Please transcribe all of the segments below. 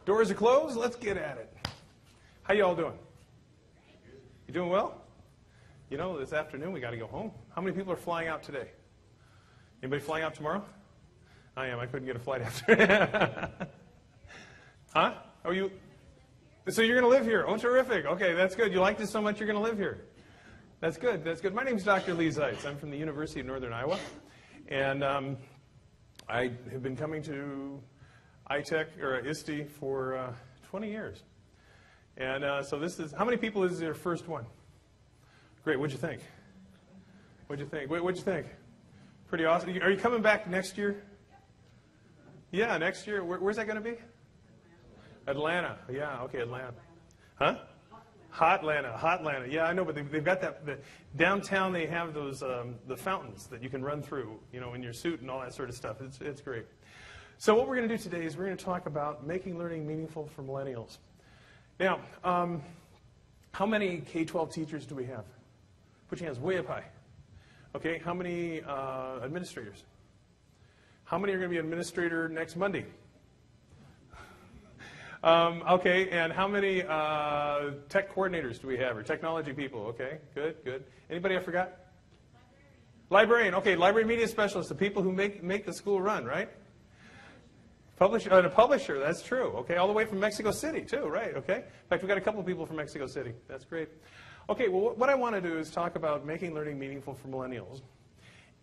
Doors are closed. Let's get at it. How you all doing? You doing well? You know, this afternoon we got to go home. How many people are flying out today? Anybody flying out tomorrow? I am. I couldn't get a flight after. Huh? Are you? So you're going to live here? Oh, terrific. Okay, that's good. You like this so much you're going to live here. That's good. That's good. My name's Dr. Lee Zeitz. I'm from the University of Northern Iowa, and I have been coming to ISTE for 20 years. And so this is, how many people is their first one? Great, what'd you think? What'd you think? What'd you think? Pretty awesome. Are you coming back next year? Yeah, next year. Where's that going to be? Atlanta. Yeah, okay, Atlanta. Huh? Hotlanta. Yeah, I know, but they've got that. Downtown they have those, the fountains that you can run through, you know, in your suit and all that sort of stuff. It's great. So what we're going to do today is we're going to talk about making learning meaningful for millennials. Now, how many K-12 teachers do we have? Put your hands way up high. Okay, how many administrators? How many are going to be an administrator next Monday? Okay, and how many tech coordinators do we have, or technology people? Okay, good. Anybody I forgot? Librarian. Okay, library media specialist, the people who make the school run, right? A publisher, that's true. Okay, all the way from Mexico City, too, right? Okay. In fact, we've got a couple of people from Mexico City. That's great. Okay, well, what I want to do is talk about making learning meaningful for millennials.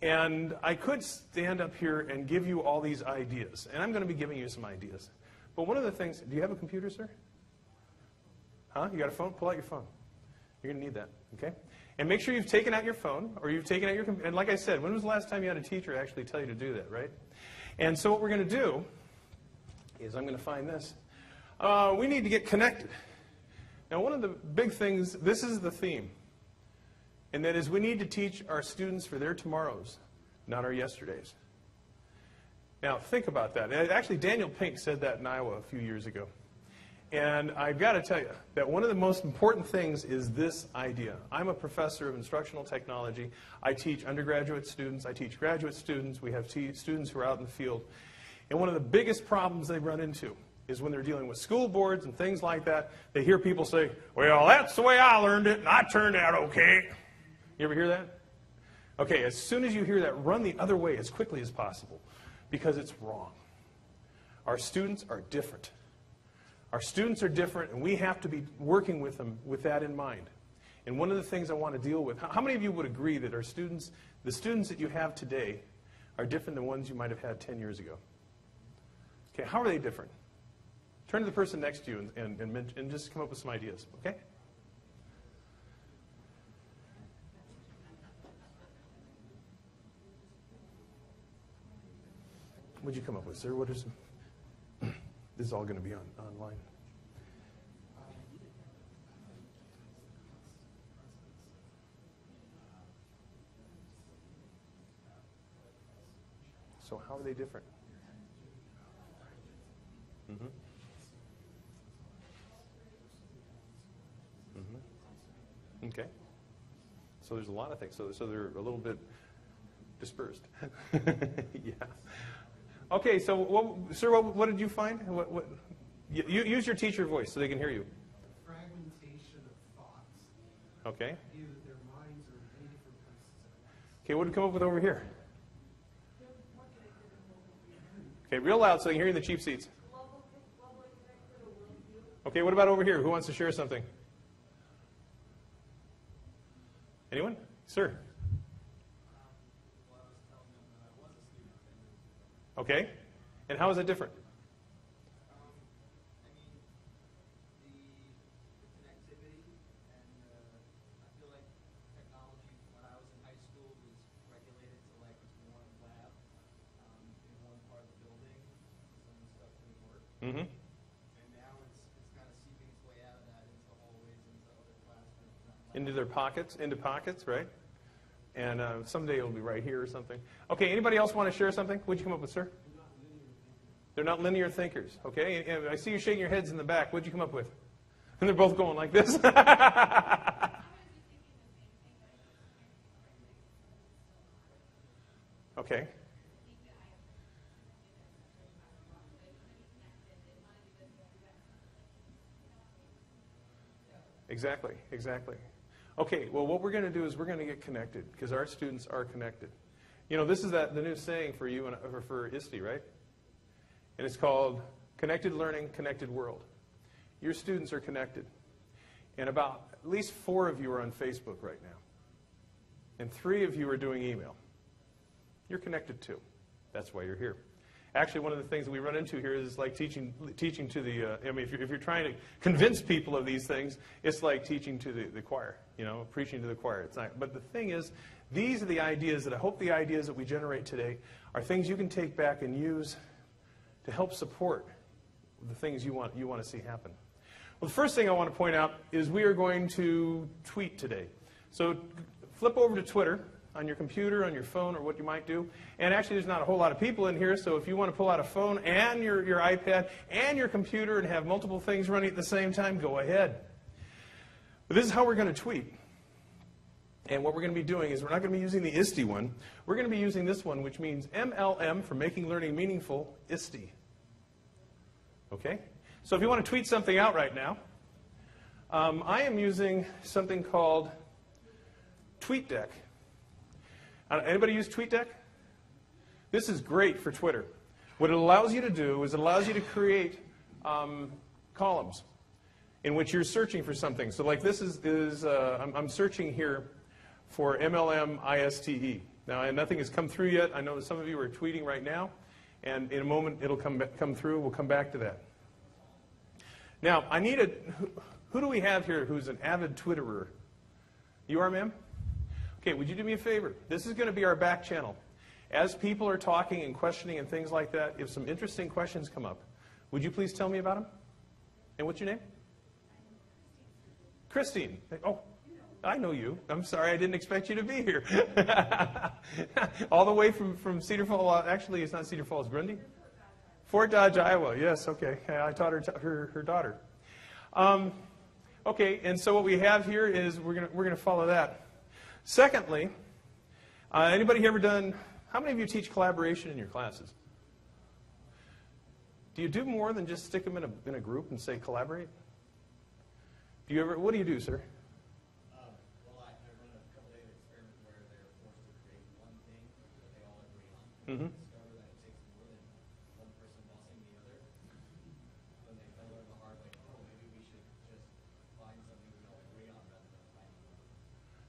And I could stand up here and give you all these ideas, and I'm going to be giving you some ideas. But one of the things, do you have a computer, sir? Huh? You got a phone? Pull out your phone. You're going to need that, okay? And make sure you've taken out your phone, or you've taken out your computer. And like I said, when was the last time you had a teacher actually tell you to do that, right? And so what we're going to do is I'm going to find this. We need to get connected. Now, one of the big things, this is the theme, and that is we need to teach our students for their tomorrows, not our yesterdays. Now, think about that. Actually, Daniel Pink said that in Iowa a few years ago. And I've got to tell you that one of the most important things is this idea. I'm a professor of instructional technology. I teach undergraduate students. I teach graduate students. We have students who are out in the field. And one of the biggest problems they run into is when they're dealing with school boards and things like that, they hear people say, well, that's the way I learned it, and I turned out okay. You ever hear that? Okay, as soon as you hear that, run the other way as quickly as possible, because it's wrong. Our students are different. Our students are different, and we have to be working with them with that in mind. And one of the things I want to deal with, how many of you would agree that our students, the students that you have today, are different than ones you might have had 10 years ago? Okay, how are they different? Turn to the person next to you and just come up with some ideas, okay? What'd you come up with, sir? What are some? This is all going to be online. So how are they different? Mm-hmm. Mm-hmm. Okay. So there's a lot of things. So they're a little bit dispersed. Yeah. Okay. So, sir, what did you find? You use your teacher voice so they can hear you. The fragmentation of thoughts. Okay. Their minds are in many different places. Okay. What did you come up with over here? Okay, real loud so they can hear you in the cheap seats. Okay, what about over here? Who wants to share something? Anyone? Sir? Okay. And how is it different? I mean, the connectivity, and I feel like technology when I was in high school was regulated to like one lab in one part of the building. Some of the stuff didn't work. Mm-hmm. And now it's kind of seeping its way out of that into the hallways, into other classrooms. Into their pockets, right? And someday it'll be right here or something. Okay, anybody else want to share something? What'd you come up with, sir? They're not linear thinkers. Okay, and I see you shaking your heads in the back. What'd you come up with? And they're both going like this. Okay. Exactly, exactly. Okay, well, what we're going to do is we're going to get connected because our students are connected. You know, this is the new saying for you and for ISTE, right? And it's called Connected Learning, Connected World. Your students are connected. And about at least 4 of you are on Facebook right now. And 3 of you are doing email. You're connected too. That's why you're here. Actually, one of the things that we run into here is like teaching to the, I mean, if you're trying to convince people of these things, it's like teaching to the choir, you know, preaching to the choir. It's not, but the thing is, these are the ideas that I hope the ideas that we generate today are things you can take back and use to help support the things you want to see happen. Well, the first thing I want to point out is we are going to tweet today. So flip over to Twitter on your computer, on your phone, or what you might do. And actually, there's not a whole lot of people in here, so if you want to pull out a phone and your iPad and your computer and have multiple things running at the same time, go ahead. But this is how we're going to tweet. And what we're going to be doing is we're not going to be using the ISTE one. We're going to be using this one, which means MLM for Making Learning Meaningful, ISTE. Okay? So if you want to tweet something out right now, I am using something called TweetDeck. Anybody use TweetDeck? This is great for Twitter. What it allows you to do is it allows you to create columns in which you're searching for something. So like this I'm searching here for MLM ISTE. Now, nothing has come through yet. I know that some of you are tweeting right now, and in a moment it'll come through. We'll come back to that. Now, I need who do we have here who's an avid Twitterer? You are, ma'am? Okay, would you do me a favor? This is going to be our back channel. As people are talking and questioning and things like that, if some interesting questions come up, would you please tell me about them? And what's your name? Christine. Oh, I know you. I'm sorry, I didn't expect you to be here. All the way from Cedar Falls. Actually, it's not Cedar Falls, Grundy? Fort Dodge, Iowa. Yes, okay. I taught her daughter. Okay, and so what we have here is we're gonna follow that. Secondly, anybody ever done? How many of you teach collaboration in your classes? Do you do more than just stick them in a group and say collaborate? Do you ever? What do you do, sir? Well, I run a couple-day experiment where they're forced to create one thing that they all agree on. Discover that it takes more than one person bossing the other. Then they learn the hard way. Oh, maybe we should just find something we all agree on rather than finding one.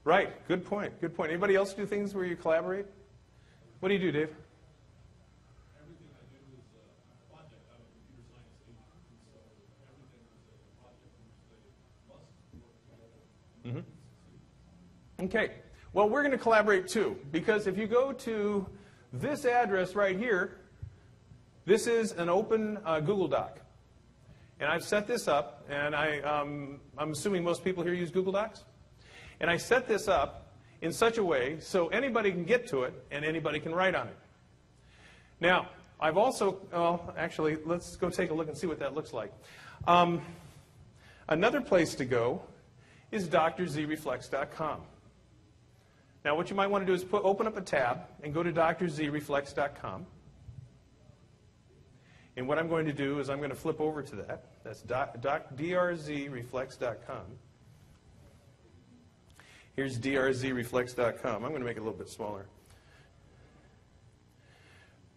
Right. Good point. Good point. Anybody else do things where you collaborate? What do you do, Dave? Everything I do is a project. I'm a computer science student, and so everything is a project in which they must work together. Okay. Well, we're going to collaborate too, because if you go to this address right here, this is an open Google Doc. And I've set this up, and I'm assuming most people here use Google Docs. And I set this up in such a way so anybody can get to it and anybody can write on it. Now, I've also, actually, let's go take a look and see what that looks like. Another place to go is drzreflex.com. Now, what you might want to do is open up a tab and go to drzreflex.com. And what I'm going to do is I'm going to flip over to that. That's drzreflex.com. Here's drzreflex.com. I'm going to make it a little bit smaller.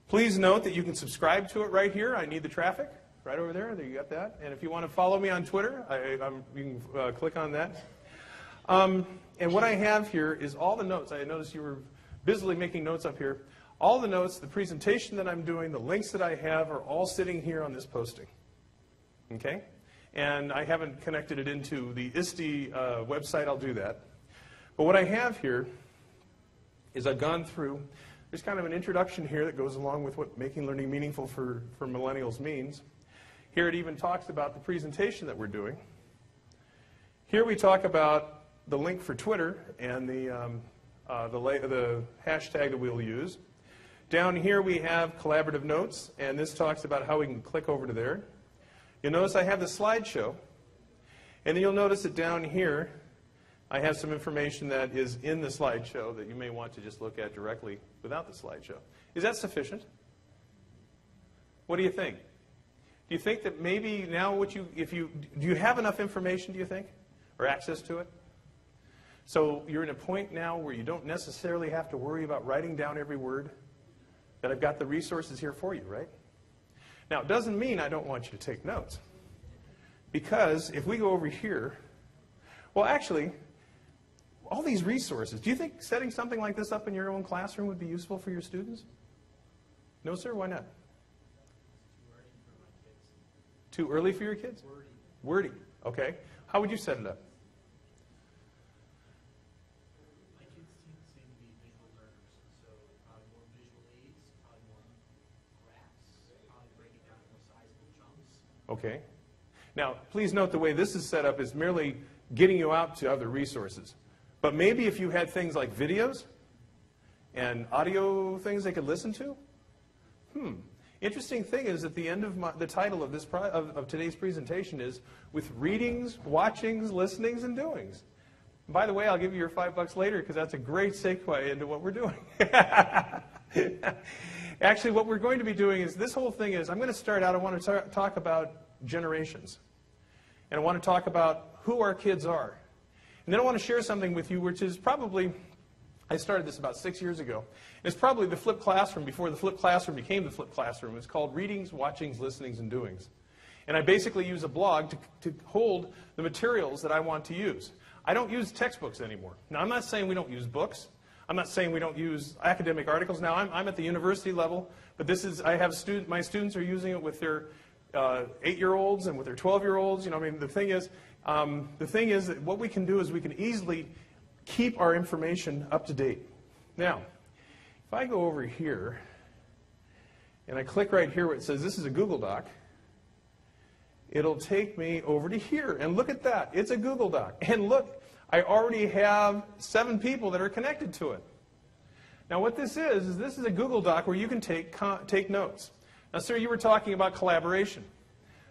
Please note that you can subscribe to it right here. I need the traffic. Right over there. There, you got that. And if you want to follow me on Twitter, you can click on that. And what I have here is all the notes. I noticed you were busily making notes up here. All the notes, the presentation that I'm doing, the links that I have are all sitting here on this posting. Okay? And I haven't connected it into the ISTE website. I'll do that. But what I have here is I've gone through, there's kind of an introduction here that goes along with what making learning meaningful for millennials means. Here it even talks about the presentation that we're doing. Here we talk about the link for Twitter and the hashtag that we'll use. Down here we have collaborative notes, and this talks about how we can click over to there. You'll notice I have the slideshow, and then you'll notice that down here I have some information that is in the slideshow that you may want to just look at directly without the slideshow. Is that sufficient? What do you think? Do you think that maybe now do you have enough information, do you think? or access to it. So you're in a point now where you don't necessarily have to worry about writing down every word, that I've got the resources here for you, right? Now, it doesn't mean I don't want you to take notes. Because if we go over here, well, actually, all these resources, do you think setting something like this up in your own classroom would be useful for your students? No, sir? Why not? Too early for your kids? Wordy. Okay. How would you set it up? My kids seem to be visual learners, so probably more visual aids, probably more graphs, probably break it down into more sizable chunks. Okay. Now, please note the way this is set up is merely getting you out to other resources. But maybe if you had things like videos and audio things they could listen to. Interesting thing is at the end of the title of this of today's presentation is with readings, watchings, listenings, and doings. By the way, I'll give you your $5 later because that's a great segue into what we're doing. Actually, what we're going to be doing is this whole thing is I'm going to start out. I want to talk about generations, and I want to talk about who our kids are. And then I want to share something with you, which is probably, I started this about 6 years ago. It's probably the flipped classroom before the flipped classroom became the flipped classroom. It's called Readings, Watchings, Listenings, and Doings. And I basically use a blog to hold the materials that I want to use. I don't use textbooks anymore. Now, I'm not saying we don't use books. I'm not saying we don't use academic articles. Now, I'm at the university level, but this is, I have my students are using it with their 8-year-olds and with their 12-year-olds. You know, I mean, the thing is that what we can do is we can easily keep our information up to date. Now, if I go over here and I click right here where it says this is a Google Doc, it'll take me over to here. And look at that. It's a Google Doc. And look, I already have 7 people that are connected to it. Now, what this is this is a Google Doc where you can take notes. Now, sir, you were talking about collaboration.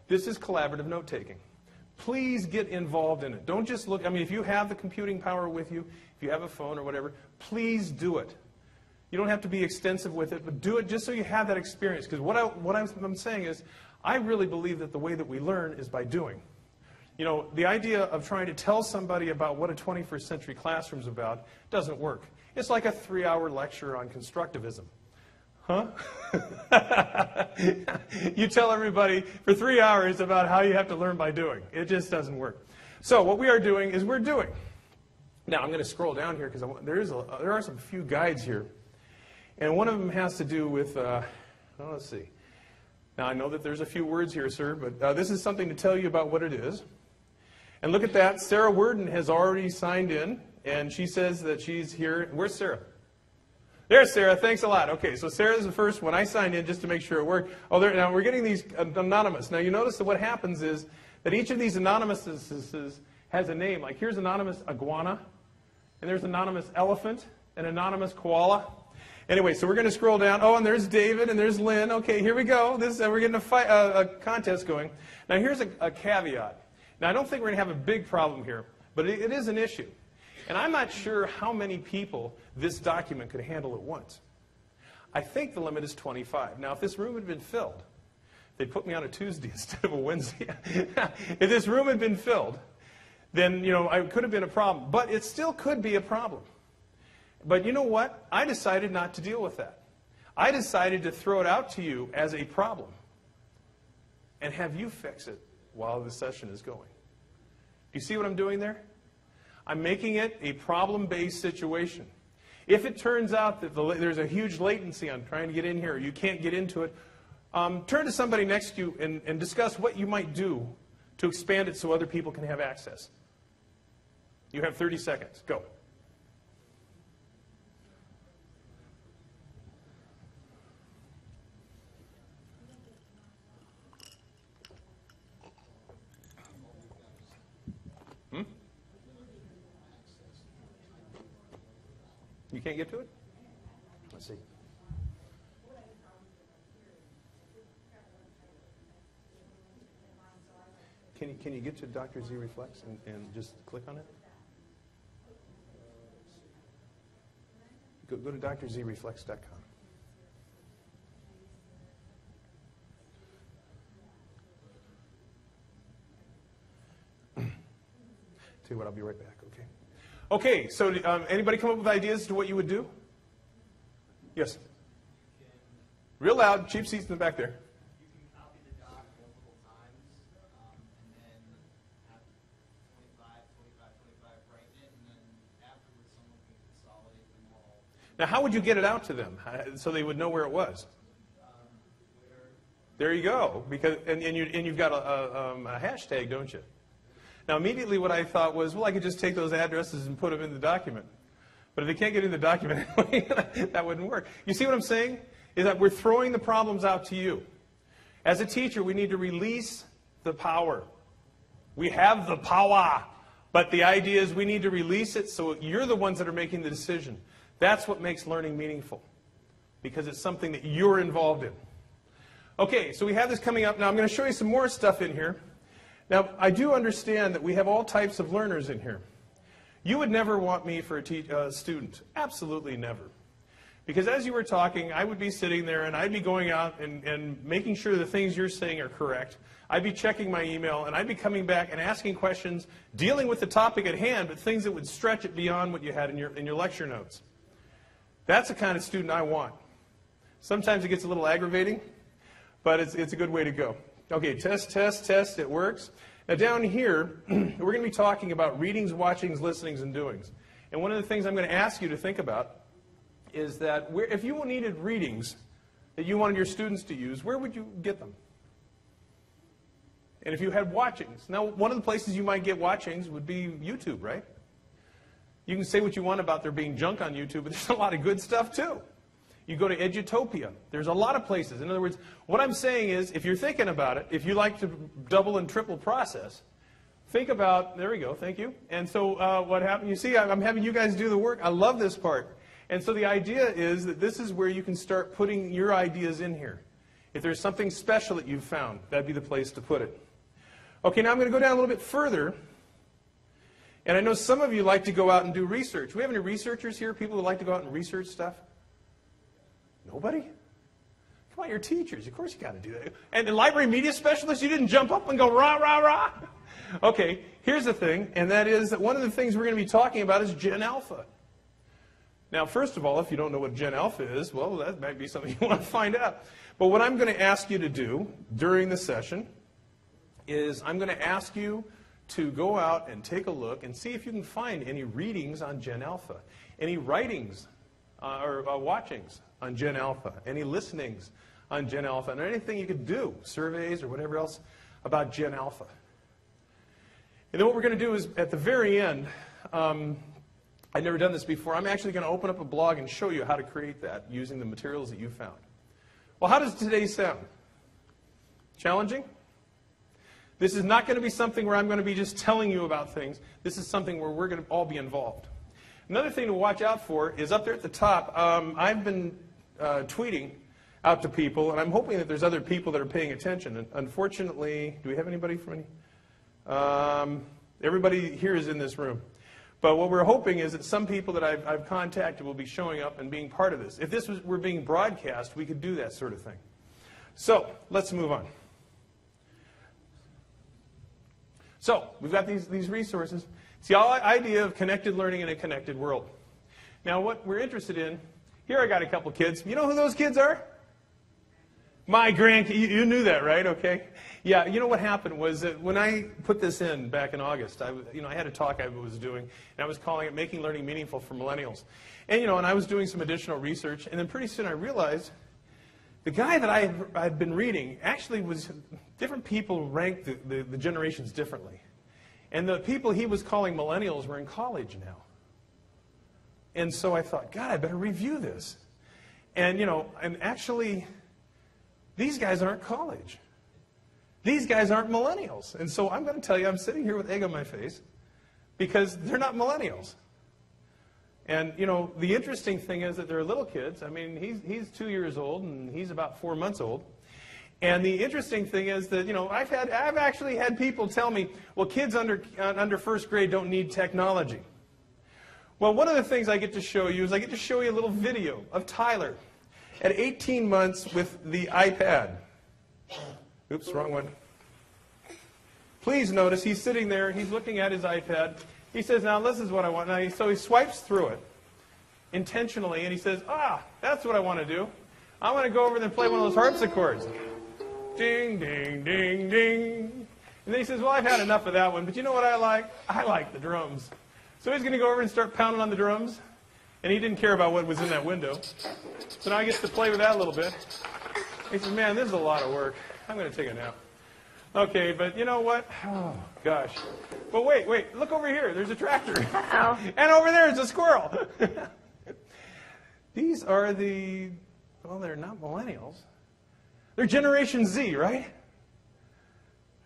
This is collaborative note-taking. Please get involved in it. Don't just look. I mean, if you have the computing power with you, if you have a phone or whatever, please do it. You don't have to be extensive with it, but do it just so you have that experience. Because what I'm saying is, I really believe that the way that we learn is by doing. You know, the idea of trying to tell somebody about what a 21st century classroom is about doesn't work. It's like a 3-hour lecture on constructivism. Huh? You tell everybody for 3 hours about how you have to learn by doing. It just doesn't work. So what we are doing is we're doing. Now I'm going to scroll down here because there are some few guides here. And one of them has to do with, let's see. Now I know that there's a few words here, sir, but this is something to tell you about what it is. And look at that. Sarah Worden has already signed in, and she says that she's here. Where's Sarah? There's Sarah. Thanks a lot. Okay, so Sarah's the first one. I signed in just to make sure it worked. Oh, now we're getting these anonymous. Now you notice that what happens is that each of these anonymouses has a name. Like here's anonymous iguana, and there's anonymous elephant, and anonymous koala. Anyway, so we're going to scroll down. Oh, and there's David, and there's Lynn. Okay, here we go. We're getting a contest going. Now here's a caveat. Now I don't think we're going to have a big problem here, but it is an issue. And I'm not sure how many people this document could handle at once. I think the limit is 25. Now, if this room had been filled, they'd put me on a Tuesday instead of a Wednesday. If this room had been filled, then, it could have been a problem. But it still could be a problem. But you know what? I decided not to deal with that. I decided to throw it out to you as a problem and have you fix it while the session is going. Do you see what I'm doing there? I'm making it a problem-based situation. If it turns out that there's a huge latency on trying to get in here, or you can't get into it, turn to somebody next to you and discuss what you might do to expand it so other people can have access. You have 30 seconds. Go. You can't get to it? Let's see. Can you get to Dr. Z Reflex and just click on it? Go to drzreflex.com. Tell you what, I'll be right back, okay? Okay, so anybody come up with ideas as to what you would do? Yes? Real loud, cheap seats in the back there. You can copy the doc multiple times, and then have 25, 25, 25, write it, and then afterwards someone can consolidate them all. Now, how would you get it out to them so they would know where it was? There you go. Because and you've got a hashtag, don't you? Now, immediately what I thought was, well, I could just take those addresses and put them in the document. But if they can't get in the document anyway, that wouldn't work. You see what I'm saying? Is that we're throwing the problems out to you. As a teacher, we need to release the power. We have the power. But the idea is we need to release it so you're the ones that are making the decision. That's what makes learning meaningful. Because it's something that you're involved in. Okay, so we have this coming up. Now, I'm going to show you some more stuff in here. Now, I do understand that we have all types of learners in here. You would never want me for a student. Absolutely never. Because as you were talking, I would be sitting there and I'd be going out and making sure the things you're saying are correct. I'd be checking my email and I'd be coming back and asking questions, dealing with the topic at hand, but things that would stretch it beyond what you had in your lecture notes. That's the kind of student I want. Sometimes it gets a little aggravating, but it's a good way to go. Okay, test, test, test, it works. Now down here, we're going to be talking about readings, watchings, listenings, and doings. And one of the things I'm going to ask you to think about is that if you needed readings that you wanted your students to use, where would you get them? And if you had watchings, now one of the places you might get watchings would be YouTube, right? You can say what you want about there being junk on YouTube, but there's a lot of good stuff too. You go to Edutopia. There's a lot of places. In other words, what I'm saying is, if you're thinking about it, if you like to double and triple process, think about, there we go, thank you. And so what happened, you see, I'm having you guys do the work. I love this part. And so the idea is that this is where you can start putting your ideas in here. If there's something special that you've found, that'd be the place to put it. Okay, now I'm going to go down a little bit further. And I know some of you like to go out and do research. Do we have any researchers here, people who like to go out and research stuff? Nobody? Come on, you're teachers. Of course you got to do that. And the library media specialists, you didn't jump up and go rah, rah, rah. Okay, here's the thing, and that is that one of the things we're going to be talking about is Gen Alpha. Now, first of all, if you don't know what Gen Alpha is, well, that might be something you want to find out. But what I'm going to ask you to do during the session is I'm going to ask you to go out and take a look and see if you can find any readings on Gen Alpha, any writings or watchings on Gen Alpha, any listenings on Gen Alpha, and anything you could do, surveys or whatever else about Gen Alpha. And then what we're going to do is, at the very end, I've never done this before, I'm actually going to open up a blog and show you how to create that using the materials that you found. Well, how does today sound? Challenging? This is not going to be something where I'm going to be just telling you about things. This is something where we're going to all be involved. Another thing to watch out for is up there at the top, I've been tweeting out to people, and I'm hoping that there's other people that are paying attention. And unfortunately, do we have anybody from any? Everybody here is in this room. But what we're hoping is that some people that I've contacted will be showing up and being part of this. If this were being broadcast, we could do that sort of thing. So let's move on. So we've got these resources. It's the idea of connected learning in a connected world. Now what we're interested in, here I got a couple kids. You know who those kids are? My grandkids. You knew that, right? Okay. Yeah, you know what happened was that when I put this in back in August, I had a talk I was doing, and I was calling it Making Learning Meaningful for Millennials. And, and I was doing some additional research, and then pretty soon I realized the guy that I had been reading actually was, different people ranked the generations differently. And the people he was calling millennials were in college now. And so I thought, God, I better review this. And, and actually, these guys aren't college. These guys aren't millennials. And so I'm going to tell you, I'm sitting here with egg on my face because they're not millennials. And, the interesting thing is that they're little kids. I mean, he's 2 years old and he's about 4 months old. And the interesting thing is that, I've actually had people tell me, well, kids under first grade don't need technology. Well, one of the things I get to show you is I get to show you a little video of Tyler at 18 months with the iPad. Oops, wrong one. Please notice he's sitting there, he's looking at his iPad, He says, now this is what I want. Now, so he swipes through it intentionally, and he says, that's what I want to do. I want to go over there and play one of those harpsichords. Ding, ding, ding, ding. And then he says, well, I've had enough of that one, but you know what I like? I like the drums. So he's going to go over and start pounding on the drums, and he didn't care about what was in that window. So now he gets to play with that a little bit. He says, man, this is a lot of work. I'm going to take a nap. Okay, but you know what? Oh, gosh. But wait, look over here. There's a tractor. Uh-oh. And over there is a squirrel. These are well, they're not millennials. They're Generation Z, right?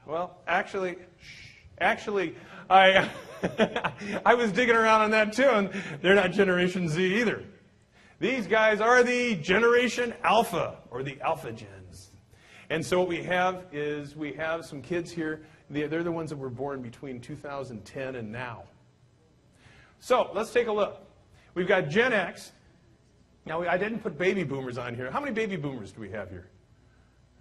Well, actually, I I was digging around on that too, and they're not Generation Z either. These guys are the Generation Alpha, or the Alpha Gens. And so what we have is we have some kids here. They're the ones that were born between 2010 and now. So let's take a look. We've got Gen X. Now, I didn't put baby boomers on here. How many baby boomers do we have here?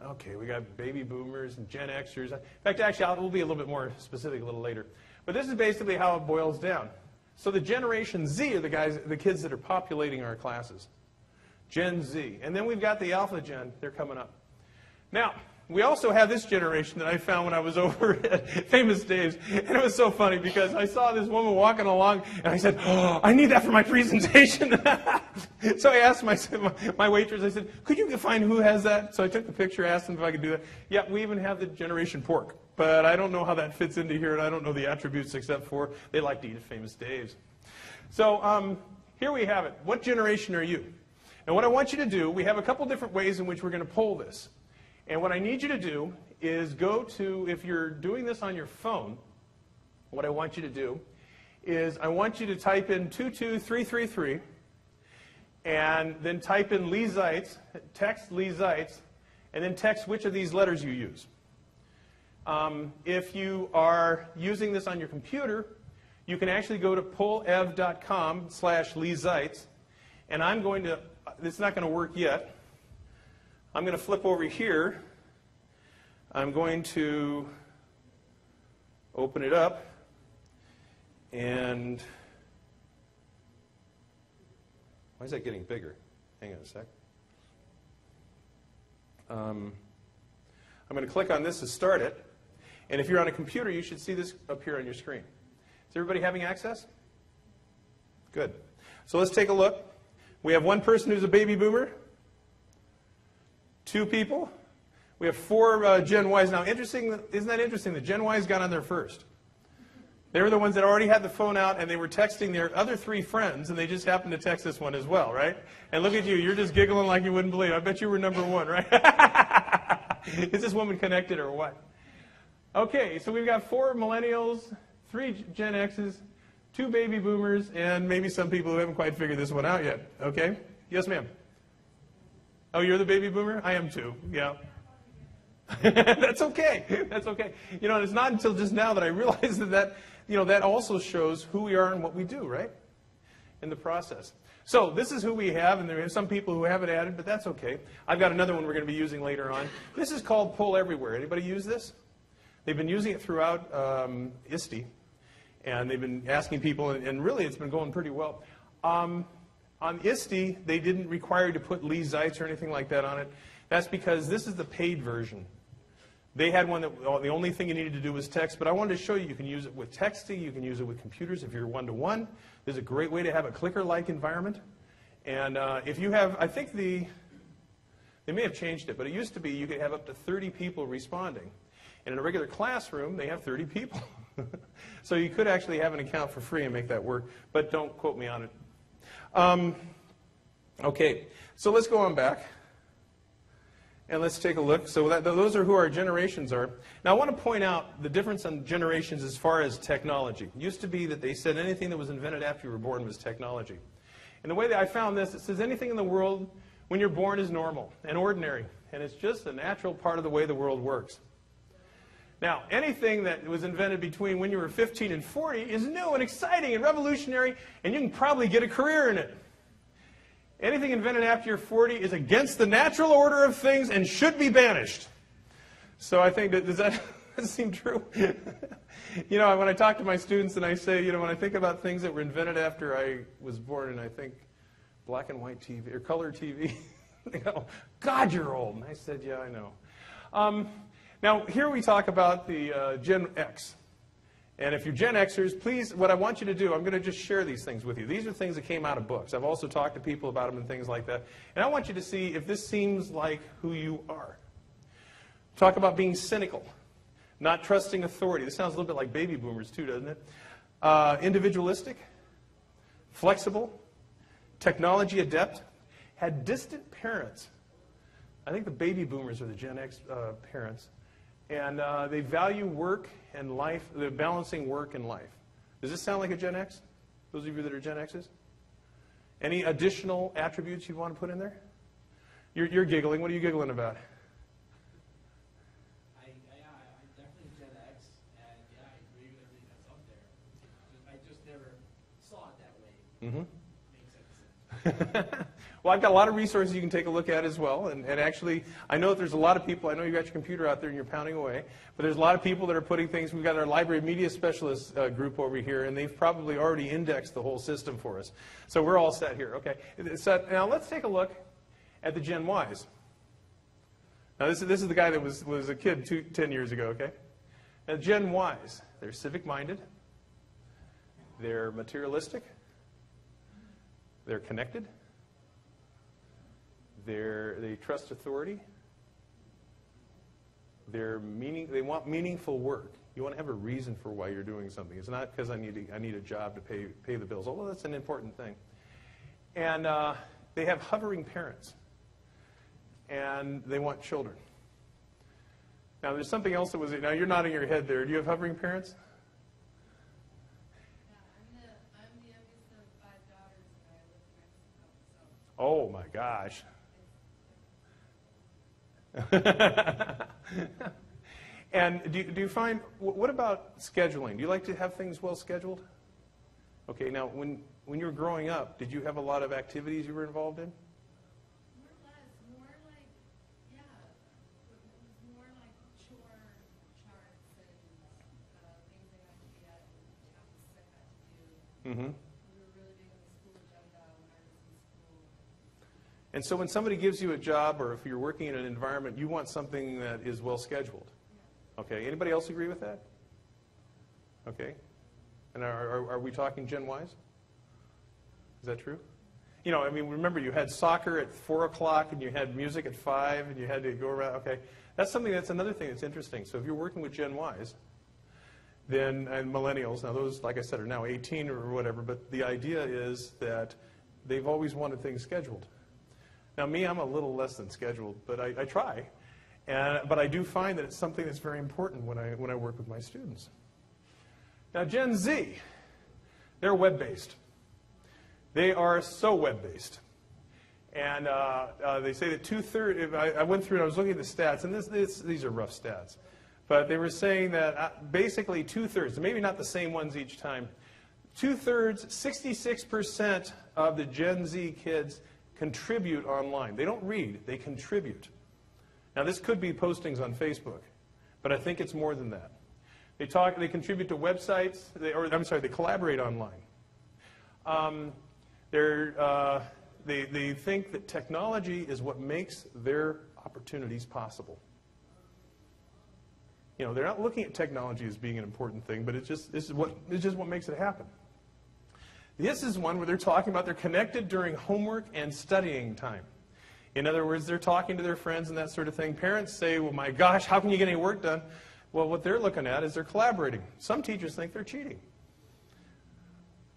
Okay, we got baby boomers and Gen Xers. In fact, actually, we'll be a little bit more specific a little later. But this is basically how it boils down. So the Generation Z are the kids that are populating our classes. Gen Z. And then we've got the Alpha Gen. They're coming up. Now, we also have this generation that I found when I was over at Famous Dave's. And it was so funny because I saw this woman walking along, and I said, oh, I need that for my presentation. So I asked my waitress, I said, could you find who has that? So I took the picture, asked them if I could do that. Yeah, we even have the Generation Pork. But I don't know how that fits into here, and I don't know the attributes except for they like to eat at Famous Dave's. So here we have it. What generation are you? And what I want you to do, we have a couple different ways in which we're going to poll this. And what I need you to do is go to, if you're doing this on your phone, what I want you to do is I want you to type in 22333 and then type in Lee Zeitz, text Lee Zeitz, and then text which of these letters you use. If you are using this on your computer, you can actually go to pollev.com/Lee Zeitz, and I'm going to, it's not going to work yet. I'm going to flip over here. I'm going to open it up. And why is that getting bigger? Hang on a sec. I'm going to click on this to start it. And if you're on a computer, you should see this appear on your screen. Is everybody having access? Good. So let's take a look. We have one person who's a baby boomer. 2 people. We have 4 Gen Ys. Now, isn't that interesting that Gen Ys got on there first? They were the ones that already had the phone out, and they were texting their other 3 friends, and they just happened to text this one as well, right? And look at you. You're just giggling like you wouldn't believe. I bet you were number 1, right? Is this woman connected or what? Okay, so we've got 4 millennials, 3 Gen Xs, 2 baby boomers, and maybe some people who haven't quite figured this one out yet. Okay? Yes, ma'am. Oh, you're the baby boomer? I am too, yeah. That's okay. That's okay. You know, and it's not until just now that I realized that also shows who we are and what we do, right? In the process. So this is who we have, and there are some people who have it added, but that's okay. I've got another one we're going to be using later on. This is called Poll Everywhere. Anybody use this? They've been using it throughout ISTE, and they've been asking people, and really it's been going pretty well. On ISTE, they didn't require you to put Lee Zeitz or anything like that on it. That's because this is the paid version. They had one that the only thing you needed to do was text, but I wanted to show you can use it with texting, you can use it with computers if you're one-to-one. There's a great way to have a clicker-like environment. And if you have, I think they may have changed it, but it used to be you could have up to 30 people responding. And in a regular classroom, they have 30 people. So you could actually have an account for free and make that work, but don't quote me on it. Okay, so let's go on back. And let's take a look. So those are who our generations are. Now I want to point out the difference on generations as far as technology. It used to be that they said anything that was invented after you were born was technology. And the way that I found this, it says anything in the world when you're born is normal and ordinary. And it's just a natural part of the way the world works. Now, anything that was invented between when you were 15 and 40 is new and exciting and revolutionary, and you can probably get a career in it. Anything invented after you're 40 is against the natural order of things and should be banished. So I think that, Does it seem true? You know, when I talk to my students and I say, you know, when I think about things that were invented after I was born, and I think black and white TV or color TV, they go, God, you're old. And I said, yeah, I know. Now, here we talk about the Gen X. And if you're Gen Xers, please, what I want you to do, I'm going to just share these things with you. These are things that came out of books. I've also talked to people about them and things like that. And I want you to see if this seems like who you are. Talk about being cynical, not trusting authority. This sounds a little bit like baby boomers too, doesn't it? Individualistic, flexible, technology adept, had distant parents. I think the baby boomers are the Gen X parents. And they value work and life. They're balancing work and life. Does this sound like a Gen X? Those of you that are Gen X's? Any additional attributes you want to put in there? You're giggling. What are you giggling about? I'm definitely Gen X, and yeah, I agree with everything that's up there. I just never saw it that way. Mm-hmm. Makes sense. Well, I've got a lot of resources you can take a look at as well. And actually, I know that there's a lot of people. I know you've got your computer out there and you're pounding away. But there's a lot of people that are putting things. We've got our library media specialist group over here, and they've probably already indexed the whole system for us. So we're all set here. Okay. So now let's take a look at the Gen Ys. Now, this is the guy that was a kid 10 years ago, okay? Now, Gen Ys, they're civic-minded. They're materialistic. They're connected. They trust authority. They want meaningful work. You want to have a reason for why you're doing something. It's not because I need a job to pay the bills, although that's an important thing. And they have hovering parents. And they want children. Now, there's something else that was... Now, you're nodding your head there. Do you have hovering parents? Yeah, I'm the youngest of 5 daughters, and I live in Mexico, so... Oh, my gosh. And do you find... What about scheduling? Do you like to have things well scheduled? Okay, now, when you were growing up, did you have a lot of activities you were involved in? More or less, more like, yeah, it was more like chore charts and things I had to be at and tasks I had to do. Mm-hmm. We were really big on the school agenda when I was in school. And so when somebody gives you a job, or if you're working in an environment, you want something that is well scheduled. Okay, anybody else agree with that? Okay. And are we talking Gen Ys? Is that true? You know, I mean, remember, you had soccer at 4 o'clock, and you had music at 5, and you had to go around. Okay, that's another thing that's interesting. So if you're working with Gen Ys, then, and Millennials, now those, like I said, are now 18 or whatever, but the idea is that they've always wanted things scheduled. Now, me, I'm a little less than scheduled, but I try. But I do find that it's something that's very important when I work with my students. Now, Gen Z, they're web-based. They are so web-based. And they say that 2/3, I went through and I was looking at the stats, and these are rough stats. But they were saying that basically 2/3, maybe not the same ones each time, 2/3, 66% of the Gen Z kids contribute online. They don't read, they contribute. Now, this could be postings on Facebook, but I think it's more than that. They contribute to websites, they collaborate online. They think that technology is what makes their opportunities possible. You know, they're not looking at technology as being an important thing, but it's just what makes it happen. This is one where they're talking about they're connected during homework and studying time. In other words, they're talking to their friends and that sort of thing. Parents say, well, my gosh, how can you get any work done? Well, what they're looking at is they're collaborating. Some teachers think they're cheating.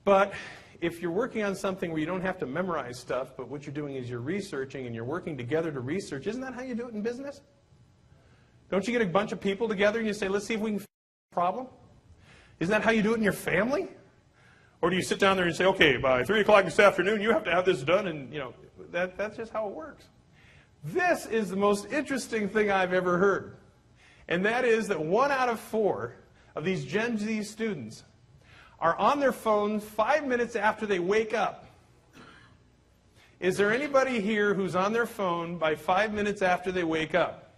But if you're working on something where you don't have to memorize stuff, but what you're doing is you're researching and you're working together to research, isn't that how you do it in business? Don't you get a bunch of people together and you say, let's see if we can fix the problem? Isn't that how you do it in your family? Or do you sit down there and say, okay, by 3 o'clock this afternoon, you have to have this done, and you know, that's just how it works. This is the most interesting thing I've ever heard. And that is that 1 out of 4 of these Gen Z students are on their phones 5 minutes after they wake up. Is there anybody here who's on their phone by 5 minutes after they wake up?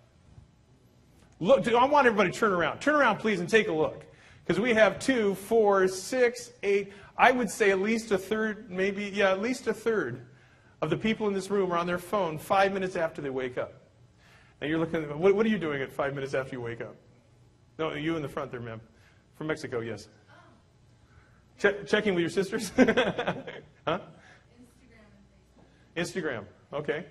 Look, I want everybody to turn around. Turn around, please, and take a look. Because we have 2, 4, 6, 8, I would say at least a third, maybe, yeah, at least a third of the people in this room are on their phone 5 minutes after they wake up. Now you're looking, what are you doing at 5 minutes after you wake up? No, you in the front there, ma'am. From Mexico, yes. Checking with your sisters? Huh? Instagram, okay.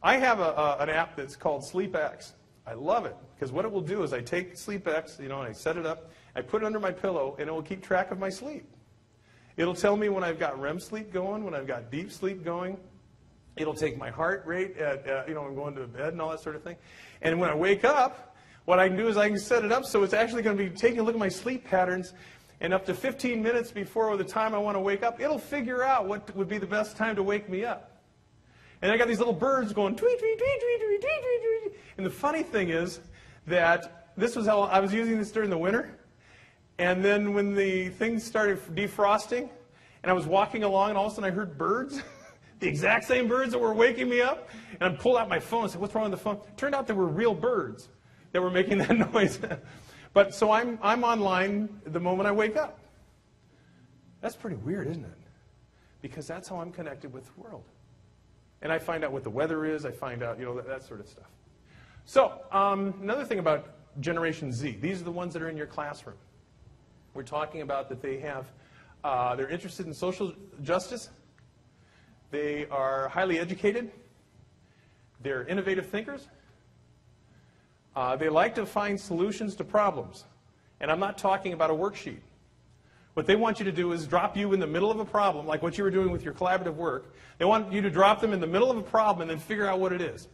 I have an app that's called SleepX. I love it, because what it will do is I take SleepX, and I set it up, I put it under my pillow, and it will keep track of my sleep. It'll tell me when I've got REM sleep going, when I've got deep sleep going. It'll take my heart rate at, I'm going to bed and all that sort of thing. And when I wake up, what I can do is I can set it up so it's actually going to be taking a look at my sleep patterns, and up to 15 minutes before the time I want to wake up, it'll figure out what would be the best time to wake me up. And I got these little birds going tweet, tweet, tweet, tweet, tweet, tweet, tweet, tweet. And the funny thing is that this was how I was using this during the winter. And then when the things started defrosting, and I was walking along, and all of a sudden I heard birds, the exact same birds that were waking me up. And I pulled out my phone and said, "What's wrong with the phone?" It turned out they were real birds that were making that noise. But so I'm online the moment I wake up. That's pretty weird, isn't it? Because that's how I'm connected with the world. And I find out what the weather is. I find out, that sort of stuff. So another thing about Generation Z. These are the ones that are in your classroom. We're talking about that they have, they're interested in social justice. They are highly educated. They're innovative thinkers. They like to find solutions to problems. And I'm not talking about a worksheet. What they want you to do is drop you in the middle of a problem, like what you were doing with your collaborative work. They want you to drop them in the middle of a problem and then figure out what it is.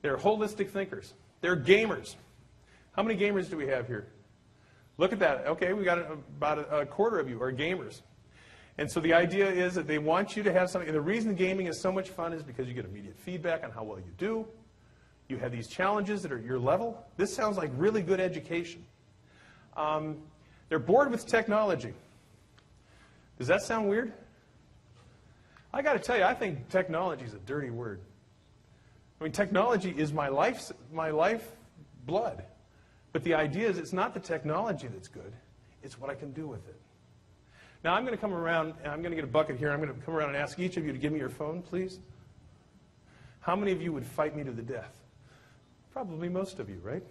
They're holistic thinkers. They're gamers. How many gamers do we have here? Look at that. Okay, we got about a quarter of you are gamers. And so the idea is that they want you to have something. And the reason gaming is so much fun is because you get immediate feedback on how well you do. You have these challenges that are at your level. This sounds like really good education. They're bored with technology. Does that sound weird? I got to tell you, I think technology is a dirty word. I mean, technology is my life blood. But the idea is it's not the technology that's good. It's what I can do with it. Now, I'm going to come around, and I'm going to get a bucket here. I'm going to come around and ask each of you to give me your phone, please. How many of you would fight me to the death? Probably most of you, right?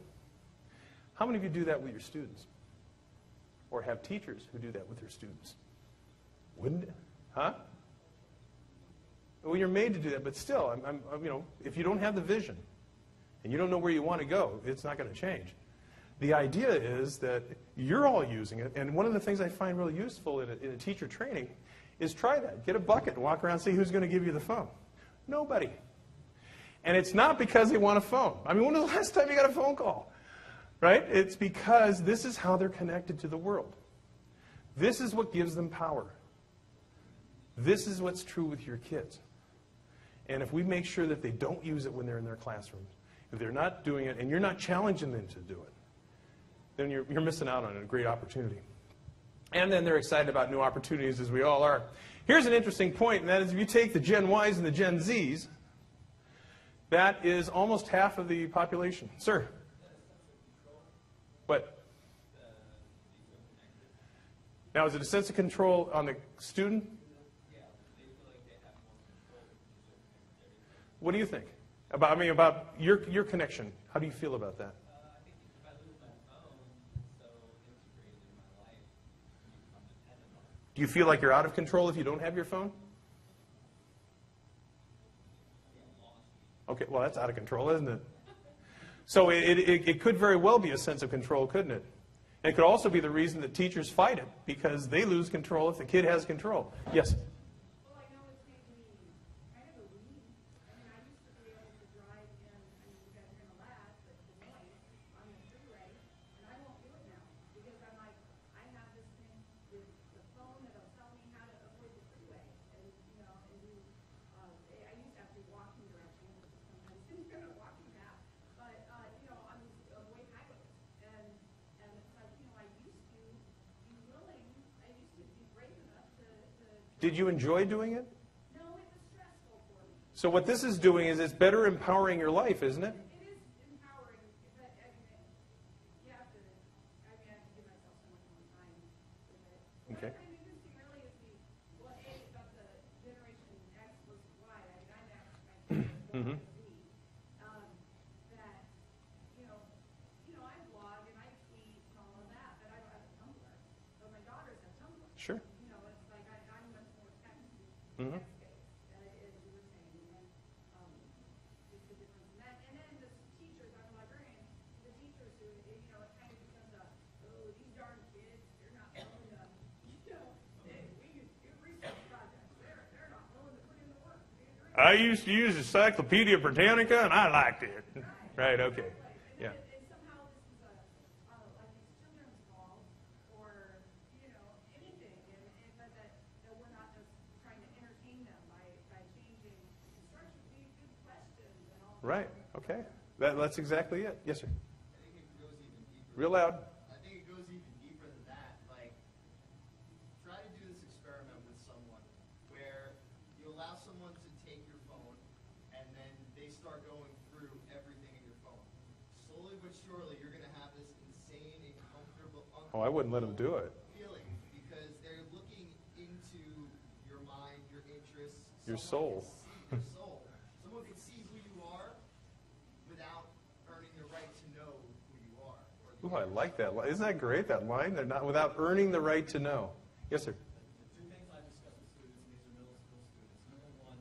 How many of you do that with your students? Or have teachers who do that with their students? Wouldn't it? Huh? Well, you're made to do that, but still, if you don't have the vision and you don't know where you want to go, it's not going to change. The idea is that you're all using it, and one of the things I find really useful in a teacher training is try that. Get a bucket and walk around and see who's going to give you the phone. Nobody. And it's not because they want a phone. I mean, when was the last time you got a phone call? Right? It's because this is how they're connected to the world. This is what gives them power. This is what's true with your kids. And if we make sure that they don't use it when they're in their classrooms, if they're not doing it and you're not challenging them to do it, then you're missing out on a great opportunity. And then they're excited about new opportunities, as we all are. Here's an interesting point, and that is if you take the Gen Ys and the Gen Zs, that is almost half of the population. Sir? What? Now, is it a sense of control on the student? Yeah, they feel like they have more control. What do you think? About your connection. How do you feel about that? I think if I lose my phone, it's so integrated in my life, I'm dependent on it. Do you feel like you're out of control if you don't have your phone? Okay, well, that's out of control, isn't it? So it could very well be a sense of control, couldn't it? And it could also be the reason that teachers fight it, because they lose control if the kid has control. Yes? Well, I know it's made me kind of a weed. I mean, I used to be able to drive in, you guys are gonna laugh, but the noise on the freeway, and I won't do it now, because I'm like, I have this thing with the phone that'll tell me how to avoid the freeway, and, I used to have to walk in directions, sometimes didn't go to walking path, but, on these avoid highways, and it's like, I used to be brave enough to Did you enjoy doing it? no, it was stressful for me. So what this is doing is it's better empowering your life, isn't it? It is empowering, but Mhm. text-based, as you were saying, and just the difference in that. And then the teachers, I'm a librarian, the teachers who, it kind of becomes these darn kids, they're not willing to, we do research projects, they're not willing to put in the work. I used to use Encyclopedia Britannica, and I liked it. Right, okay. Yeah. And somehow this is like it's children's hall or, anything, but that we're not just trying to entertain them by changing instruction. We do questions and all. Right, okay. That's exactly it. Yes, sir. I think it goes even deeper. Real loud. I think it goes even deeper than that. Like, try to do this experiment with someone where you allow someone to take your phone and then they start going through everything in your phone. Slowly but surely, you're going to have this insane, uncomfortable Oh, I wouldn't let them do it. feeling because they're looking into your mind, your interests. Your Someone soul. can see your soul. Someone can see who you are without earning the right to know who you are. Ooh, I like that. Isn't that great, that line? They're not without earning the right to know. Yes, sir. The two things I discuss with students, and these are middle school students. Number one,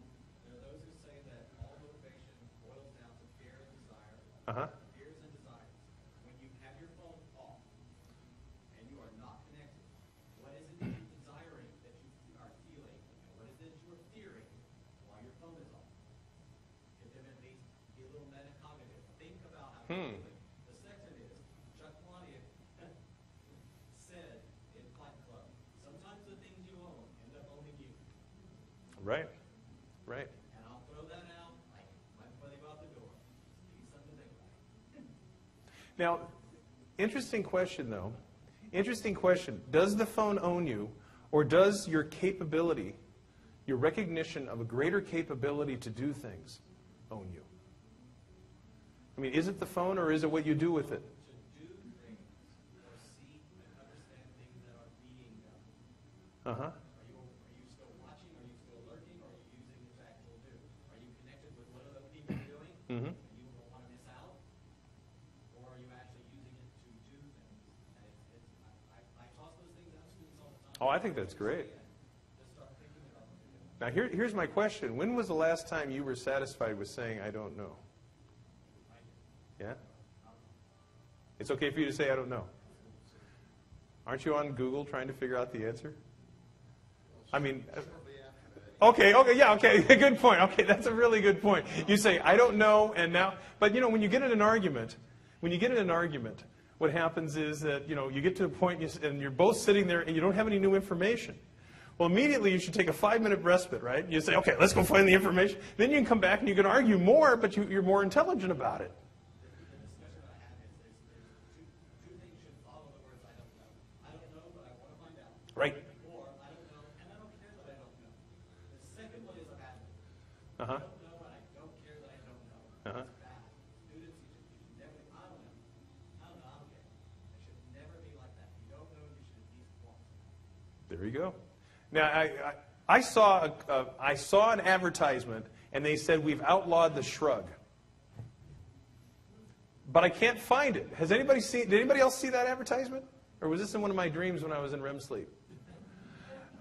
there are those who say that all motivation boils down to fear and desire. Uh-huh. Fears and desires. When you have your phone off and you are not connected, what is it that you're desiring that you are feeling? And what is it that you are fearing while your phone is off? Give them at least be a little metacognitive. Think about how you're feeling. The second is, Chuck Palahniuk said in Fight Club, sometimes the things you own end up owning you. Right. Right. And I'll throw that out like right before they go out the door. Give you something to think about. Now, interesting question, though. Interesting question. Does the phone own you, or does your capability, your recognition of a greater capability to do things, own you? I mean, is it the phone, or is it what you do with it? To do things or see and understand things that are being done. Uh-huh. Are you still watching? Are you still lurking? Or are you using it to actually do? Are you connected with what other people are doing? Mm-hmm. And you don't want to miss out? Or are you actually using it to do things? And I toss those things out to students all the time. Oh, I think that's great. Just start thinking about what you're doing. Now, here's my question. When was the last time you were satisfied with saying, I don't know? Yeah? It's okay for you to say, I don't know. Aren't you on Google trying to figure out the answer? I mean, okay, yeah, okay, good point. Okay, that's a really good point. You say, I don't know, and now, but when you get in an argument, what happens is that, you get to a point and you're both sitting there and you don't have any new information. Well, immediately you should take a 5-minute respite, right? You say, okay, let's go find the information. Then you can come back and you can argue more, but you're more intelligent about it. The discussion I have is two things should follow the words I don't know. I don't know, but I want to find out. Right. Or I don't know, and I don't care that I don't know. The second one is a bad one. Uh-huh. I don't know, and I don't care that I don't know. Uh-huh. It's bad. Students, you should never, I don't know. I don't know, I don't care. It should never be like that. If you don't know, you should at least want to know. There you go. Now, I saw an advertisement, and they said we've outlawed the shrug. But I can't find it. Did anybody else see that advertisement? Or was this in one of my dreams when I was in REM sleep?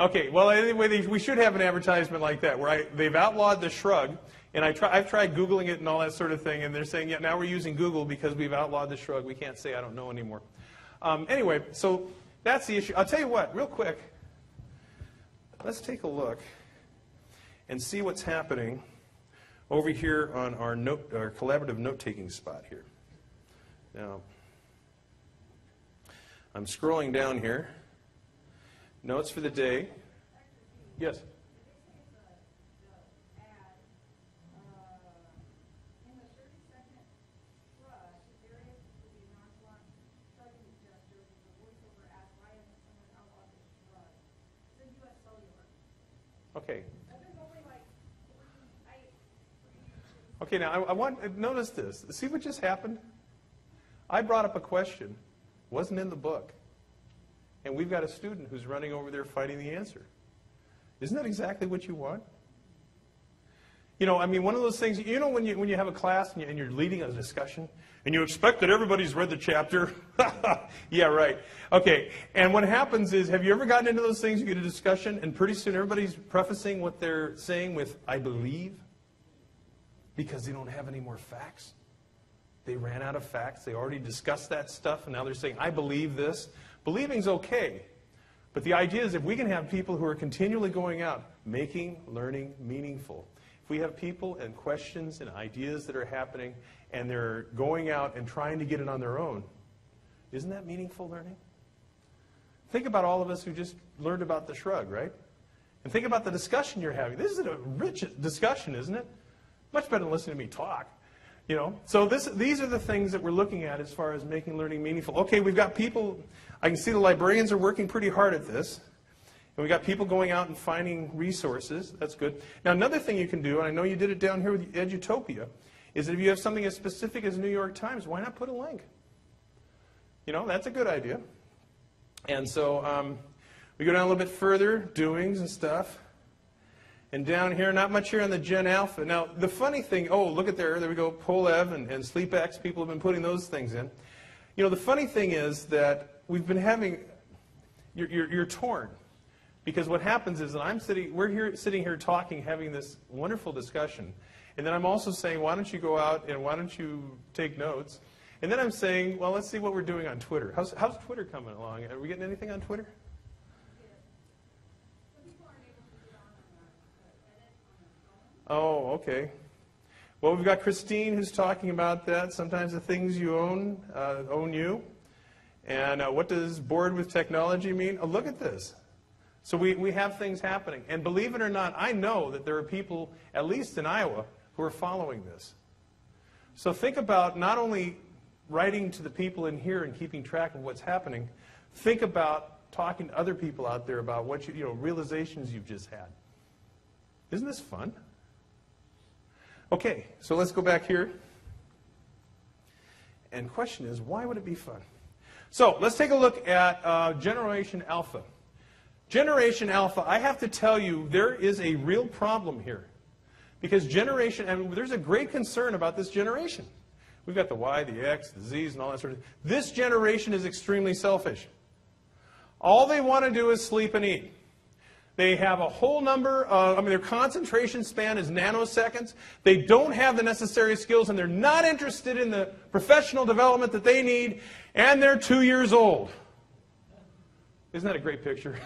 Okay, well, anyway, we should have an advertisement like that, where they've outlawed the shrug, and I've tried Googling it and all that sort of thing, and they're saying, yeah, now we're using Google because we've outlawed the shrug. We can't say I don't know anymore. Anyway, so that's the issue. I'll tell you what, real quick. Let's take a look and see what's happening over here on our collaborative note-taking spot here. Now, I'm scrolling down here. Notes for the day. Yes? Okay. Okay, now I want notice this. See what just happened? I brought up a question, wasn't in the book, and we've got a student who's running over there fighting the answer. Isn't that exactly what you want? You know, I mean, one of those things, you know, when you have a class and you're leading a discussion, and you expect that everybody's read the chapter. Yeah, right. Okay, and what happens is, have you ever gotten into those things? You get a discussion, and pretty soon everybody's prefacing what they're saying with, I believe, because they don't have any more facts. They ran out of facts. They already discussed that stuff, and now they're saying, I believe this. Believing's okay. But the idea is if we can have people who are continually going out, making learning meaningful. If we have people and questions and ideas that are happening, and they're going out and trying to get it on their own, isn't that meaningful learning? Think about all of us who just learned about the shrug, right? And think about the discussion you're having. This is a rich discussion, isn't it? Much better than listening to me talk. You know, so these are the things that we're looking at as far as making learning meaningful. Okay, we've got people, I can see the librarians are working pretty hard at this. And we've got people going out and finding resources. That's good. Now, another thing you can do, and I know you did it down here with Edutopia, is that if you have something as specific as New York Times, why not put a link? You know, that's a good idea. And so we go down a little bit further, doings and stuff. And down here, not much here on the Gen Alpha. Now, the funny thing, oh, look at there we go, Polev and SleepX, people have been putting those things in. You know, the funny thing is that we've been having, you're torn. Because what happens is that we're sitting here talking, having this wonderful discussion. And then I'm also saying, why don't you go out and why don't you take notes? And then I'm saying, well, let's see what we're doing on Twitter. How's Twitter coming along? Are we getting anything on Twitter? Oh, okay. Well, we've got Christine who's talking about that. Sometimes the things you own you. And what does bored with technology mean? Oh, look at this. So we have things happening. And believe it or not, I know that there are people, at least in Iowa, who are following this. So think about not only writing to the people in here and keeping track of what's happening, think about talking to other people out there about what realizations you've just had. Isn't this fun? Okay, so let's go back here. And the question is, why would it be fun? So let's take a look at Generation Alpha. Generation Alpha, I have to tell you, there is a real problem here. Because there's a great concern about this generation. We've got the Y, the X, the Zs, and all that sort of thing. This generation is extremely selfish. All they want to do is sleep and eat. They have a whole number of, their concentration span is nanoseconds. They don't have the necessary skills, and they're not interested in the professional development that they need, and they're 2 years old. Isn't that a great picture?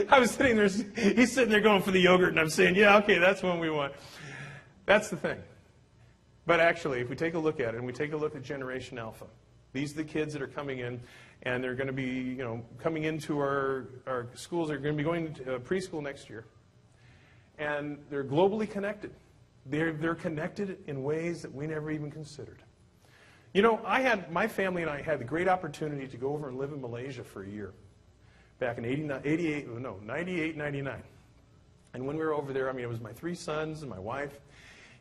I was sitting there, he's sitting there going for the yogurt, and I'm saying, yeah, okay, that's one we want. That's the thing. But actually, if we take a look at it, and we take a look at Generation Alpha, these are the kids that are coming in, and they're going to be, coming into our schools. They're going to be going to preschool next year. And they're globally connected. They're connected in ways that we never even considered. You know, my family and I had the great opportunity to go over and live in Malaysia for a year. Back in 98, 99. And when we were over there, it was my 3 sons and my wife.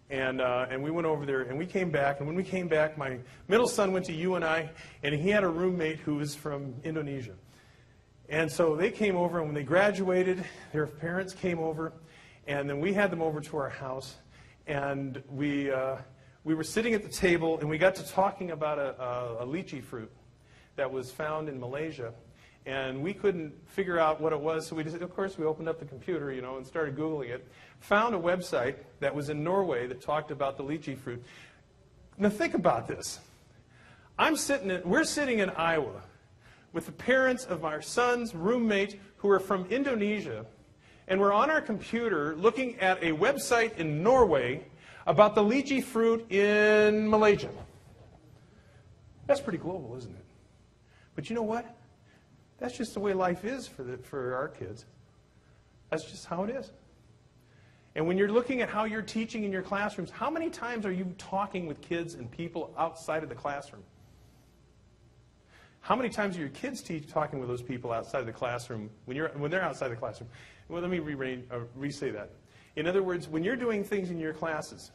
And we went over there, and we came back. And when we came back, my middle son went to UNI, and he had a roommate who was from Indonesia. And so they came over, and when they graduated, their parents came over, and then we had them over to our house. And we were sitting at the table, and we got to talking about a lychee fruit that was found in Malaysia. And we couldn't figure out what it was, so we just, of course, we opened up the computer, and started Googling it. Found a website that was in Norway that talked about the lychee fruit. Now think about this. We're sitting in Iowa with the parents of our son's roommate who are from Indonesia, and we're on our computer looking at a website in Norway about the lychee fruit in Malaysia. That's pretty global, isn't it? But you know what? That's just the way life is for our kids. That's just how it is. And when you're looking at how you're teaching in your classrooms, how many times are you talking with kids and people outside of the classroom? How many times are your kids talking with those people outside of the classroom when they're outside the classroom? Well, let me re-say that. In other words, when you're doing things in your classes,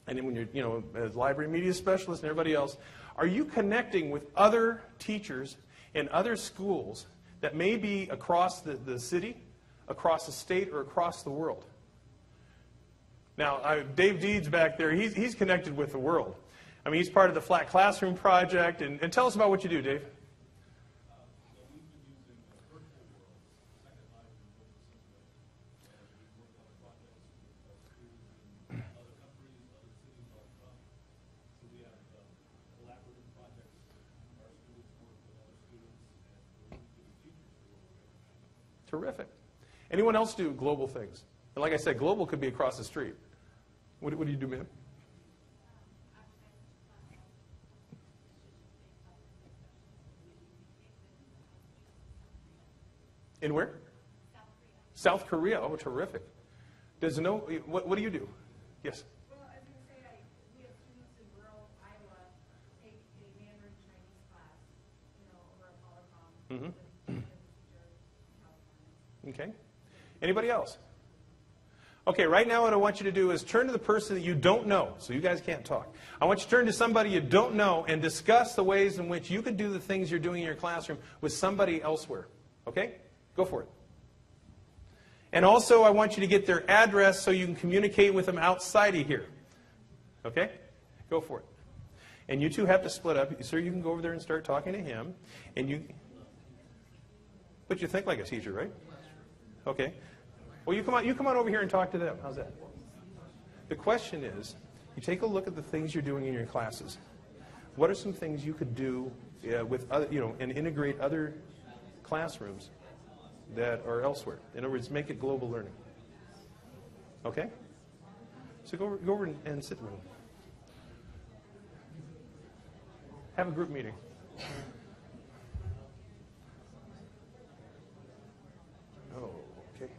and when you're, as library media specialists and everybody else, are you connecting with other teachers in other schools that may be across the city, across the state, or across the world? Now, Dave Deeds back there, he's connected with the world. I mean, he's part of the Flat Classroom Project. And tell us about what you do, Dave. So we've been using virtual worlds, Second Life and virtual simulation. We've worked on projects with students in other countries, other cities all across. So we have collaborative projects. Our students work with other students, and we're using teachers to work with. Terrific. Anyone else do global things? And like I said, global could be across the street. What do you do, ma'am? In where? South Korea. Oh, terrific. What do you do? Yes. Well, I was going to say, we have students in rural Iowa take a Mandarin Chinese class, over a Polycom. Okay. Anybody else? Okay, right now what I want you to do is turn to the person that you don't know, so you guys can't talk. I want you to turn to somebody you don't know and discuss the ways in which you could do the things you're doing in your classroom with somebody elsewhere. Okay? Go for it. And also, I want you to get their address so you can communicate with them outside of here. Okay? Go for it. And you two have to split up. Sir, you can go over there and start talking to him. But you think like a teacher, right? Okay. Well, you come on over here and talk to them. How's that? The question is, you take a look at the things you're doing in your classes. What are some things you could do with other, and integrate other classrooms that are elsewhere? In other words, make it global learning. Okay? So go over and sit with them. Have a group meeting. Oh, okay.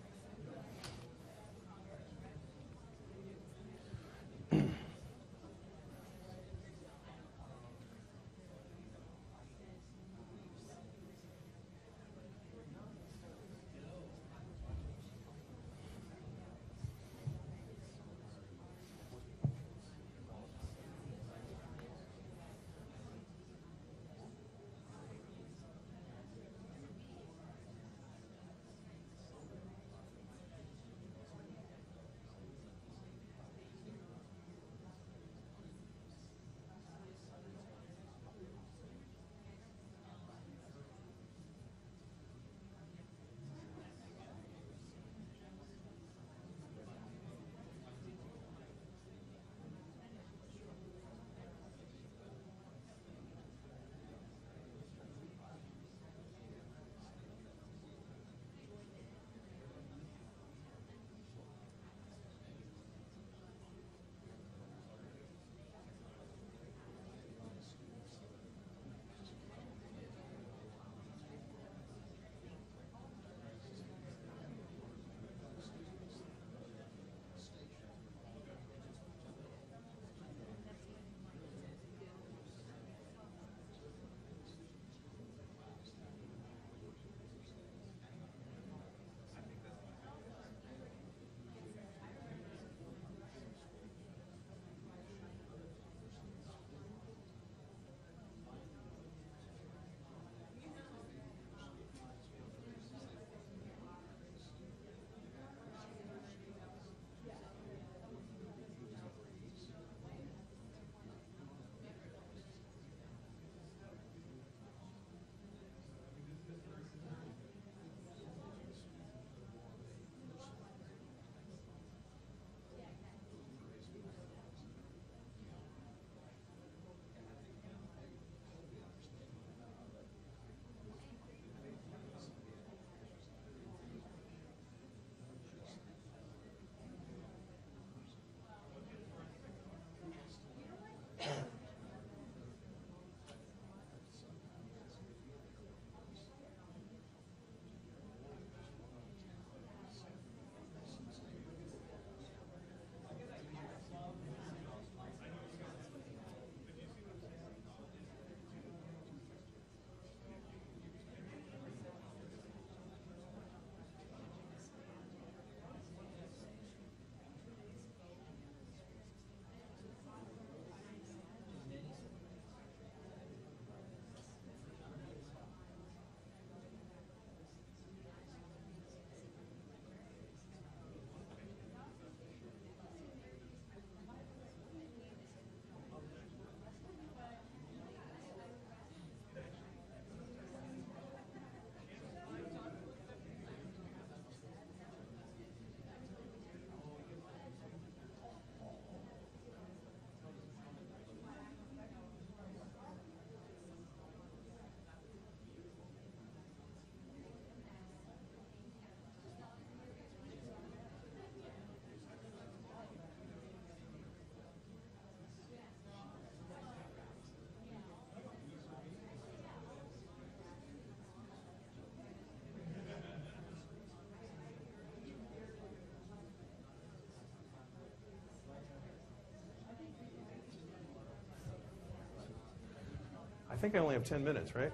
think I only have 10 minutes, right?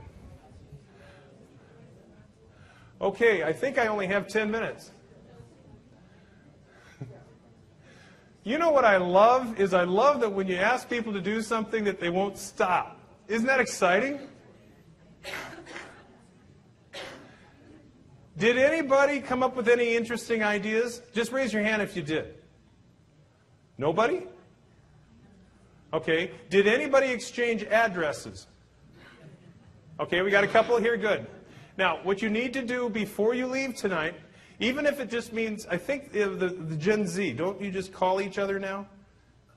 Okay, I think I only have 10 minutes. You know what I love is I love that when you ask people to do something that they won't stop. Isn't that exciting? Did anybody come up with any interesting ideas? Just raise your hand if you did. Nobody? Okay. Did anybody exchange addresses? Okay, we got a couple here. Good. Now, what you need to do before you leave tonight, even if it just means, I think the Gen Z, don't you just call each other now?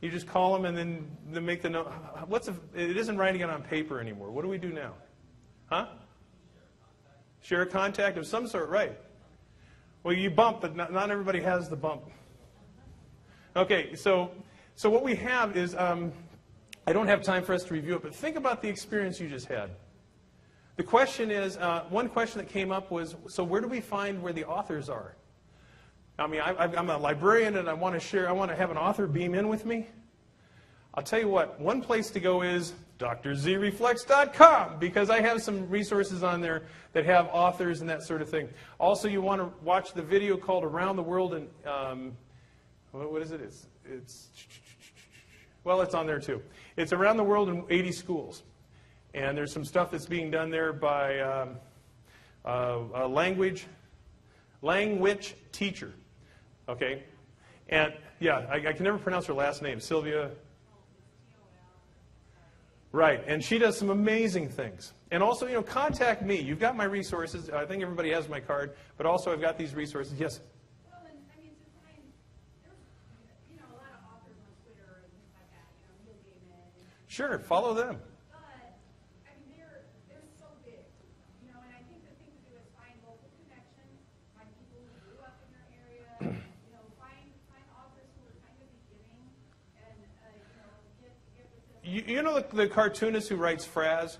You just call them and then they make the note. It isn't writing it on paper anymore. What do we do now? Huh? Share a contact of some sort, right? Well, you bump, but not everybody has the bump. Okay, so what we have is, I don't have time for us to review it, but think about the experience you just had. The question is, one question that came up was, so where do we find where the authors are? I mean, I'm a librarian and I want to have an author beam in with me. I'll tell you what, one place to go is drzreflects.com, because I have some resources on there that have authors and that sort of thing. Also, you want to watch the video called Around the World in, what is it? Well, it's on there too. It's Around the World in 80 Schools. And there's some stuff that's being done there by a language teacher. Okay? And, yeah, I can never pronounce her last name. Sylvia. Right. And she does some amazing things. And also, you know, contact me. You've got my resources. I think everybody has my card. But also, I've got these resources. Yes? Well, and I mean, to find, there's, you know, a lot of authors on Twitter and things like that, you know, Neil Gaiman. Sure. Follow them. But, I mean, they're so big, you know, and I think the thing to do is find local connections, find people who grew up in your area, you know, find authors who are kind of beginning, and, you know, get with them. You know the cartoonist who writes Fraz?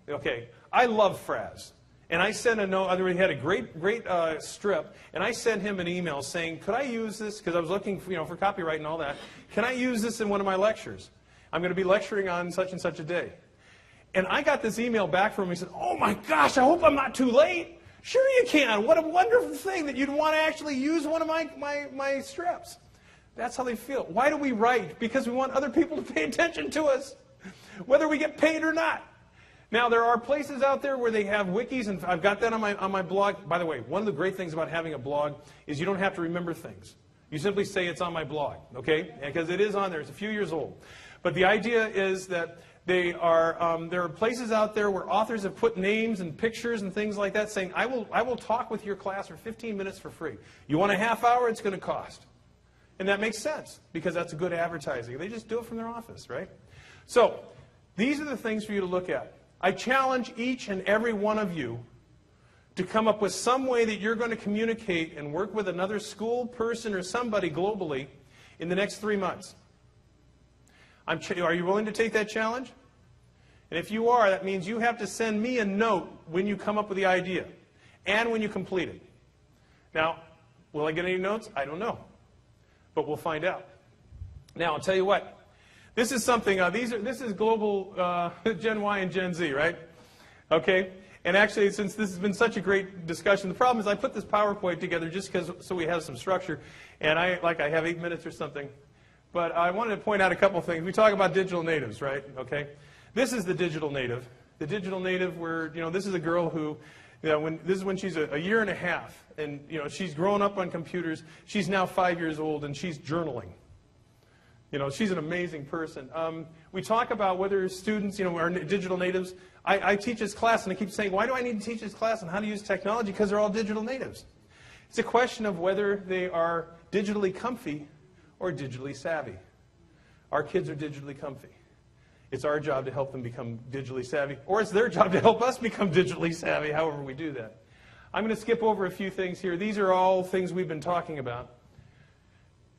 Okay. I love Fraz. And I sent a note, he had a great strip, and I sent him an email saying, could I use this? Because I was looking for copyright and all that. Can I use this in one of my lectures? I'm going to be lecturing on such and such a day. And I got this email back from him. He said, oh my gosh, I hope I'm not too late. Sure you can. What a wonderful thing that you'd want to actually use one of my strips. That's how they feel. Why do we write? Because we want other people to pay attention to us, whether we get paid or not. Now, there are places out there where they have wikis, and I've got that on my blog. By the way, one of the great things about having a blog is you don't have to remember things. You simply say it's on my blog, okay? Because it is on there. It's a few years old. But the idea is that there are places out there where authors have put names and pictures and things like that saying, I will talk with your class for 15 minutes for free. You want a half hour? It's going to cost. And that makes sense because that's good advertising. They just do it from their office, right? So these are the things for you to look at. I challenge each and every one of you to come up with some way that you're going to communicate and work with another school person or somebody globally in the next 3 months. Are you willing to take that challenge? And if you are, that means you have to send me a note when you come up with the idea and when you complete it. Now, will I get any notes? I don't know. But we'll find out. Now, I'll tell you what. This is something, this is global Gen Y and Gen Z, right? Okay? And actually, since this has been such a great discussion, the problem is I put this PowerPoint together just so we have some structure. And I have 8 minutes or something. But I wanted to point out a couple things. We talk about digital natives, right? Okay? This is the digital native. The digital native where, this is a girl who, this is when she's a year and a half. And, she's grown up on computers. She's now 5 years old, and she's journaling. She's an amazing person. We talk about whether students, are digital natives. I teach this class, and I keep saying, why do I need to teach this class on how to use technology? Because they're all digital natives. It's a question of whether they are digitally comfy or digitally savvy. Our kids are digitally comfy. It's our job to help them become digitally savvy, or it's their job to help us become digitally savvy, however we do that. I'm going to skip over a few things here. These are all things we've been talking about.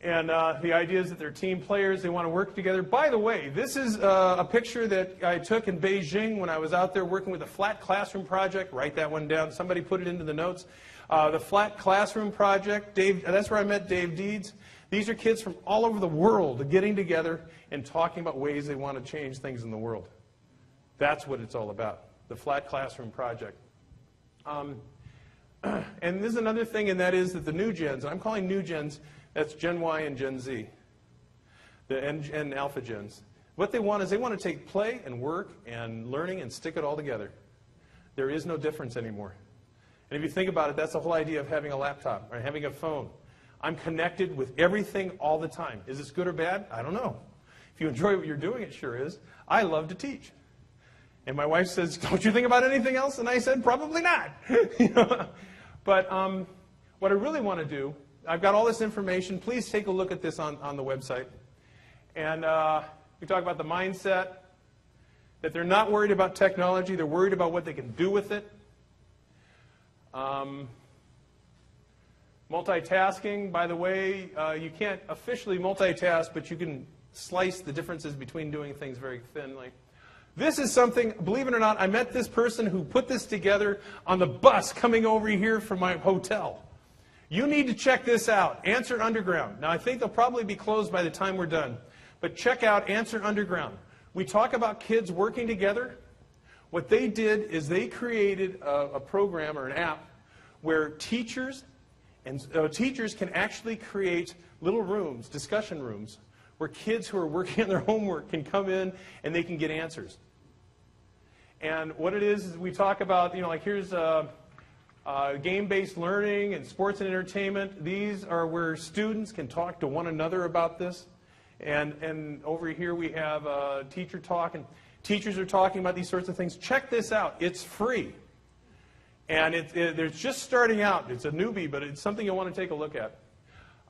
And the idea is that they're team players. They want to work together. By the way, this is a picture that I took in Beijing when I was out there working with a flat classroom project. Write that one down. Somebody put it into the notes. The flat classroom project, that's where I met Dave Deeds. These are kids from all over the world getting together and talking about ways they want to change things in the world. That's what it's all about, the flat classroom project. And there's another thing, and that is that the new gens, and I'm calling new gens, that's Gen Y and Gen Z, and Alpha Gens. What they want is they want to take play and work and learning and stick it all together. There is no difference anymore. And if you think about it, that's the whole idea of having a laptop or having a phone. I'm connected with everything all the time. Is this good or bad? I don't know. If you enjoy what you're doing, it sure is. I love to teach. And my wife says, don't you think about anything else? And I said, probably not. You know? But what I really want to do, I've got all this information. Please take a look at this on the website. And we talk about the mindset, that they're not worried about technology. They're worried about what they can do with it. Multitasking, by the way, you can't officially multitask, but you can slice the differences between doing things very thinly. This is something, believe it or not, I met this person who put this together on the bus coming over here from my hotel. You need to check this out, Answer Underground. Now, I think they'll probably be closed by the time we're done, but check out Answer Underground. We talk about kids working together. What they did is they created a program or an app where teachers can actually create little rooms, discussion rooms, where kids who are working on their homework can come in and they can get answers. And what it is we talk about, you know, like here's game-based learning and sports and entertainment. These are where students can talk to one another about this. And over here we have teacher talk, and teachers are talking about these sorts of things. Check this out. It's free. And they're just starting out. It's a newbie, but it's something you'll want to take a look at.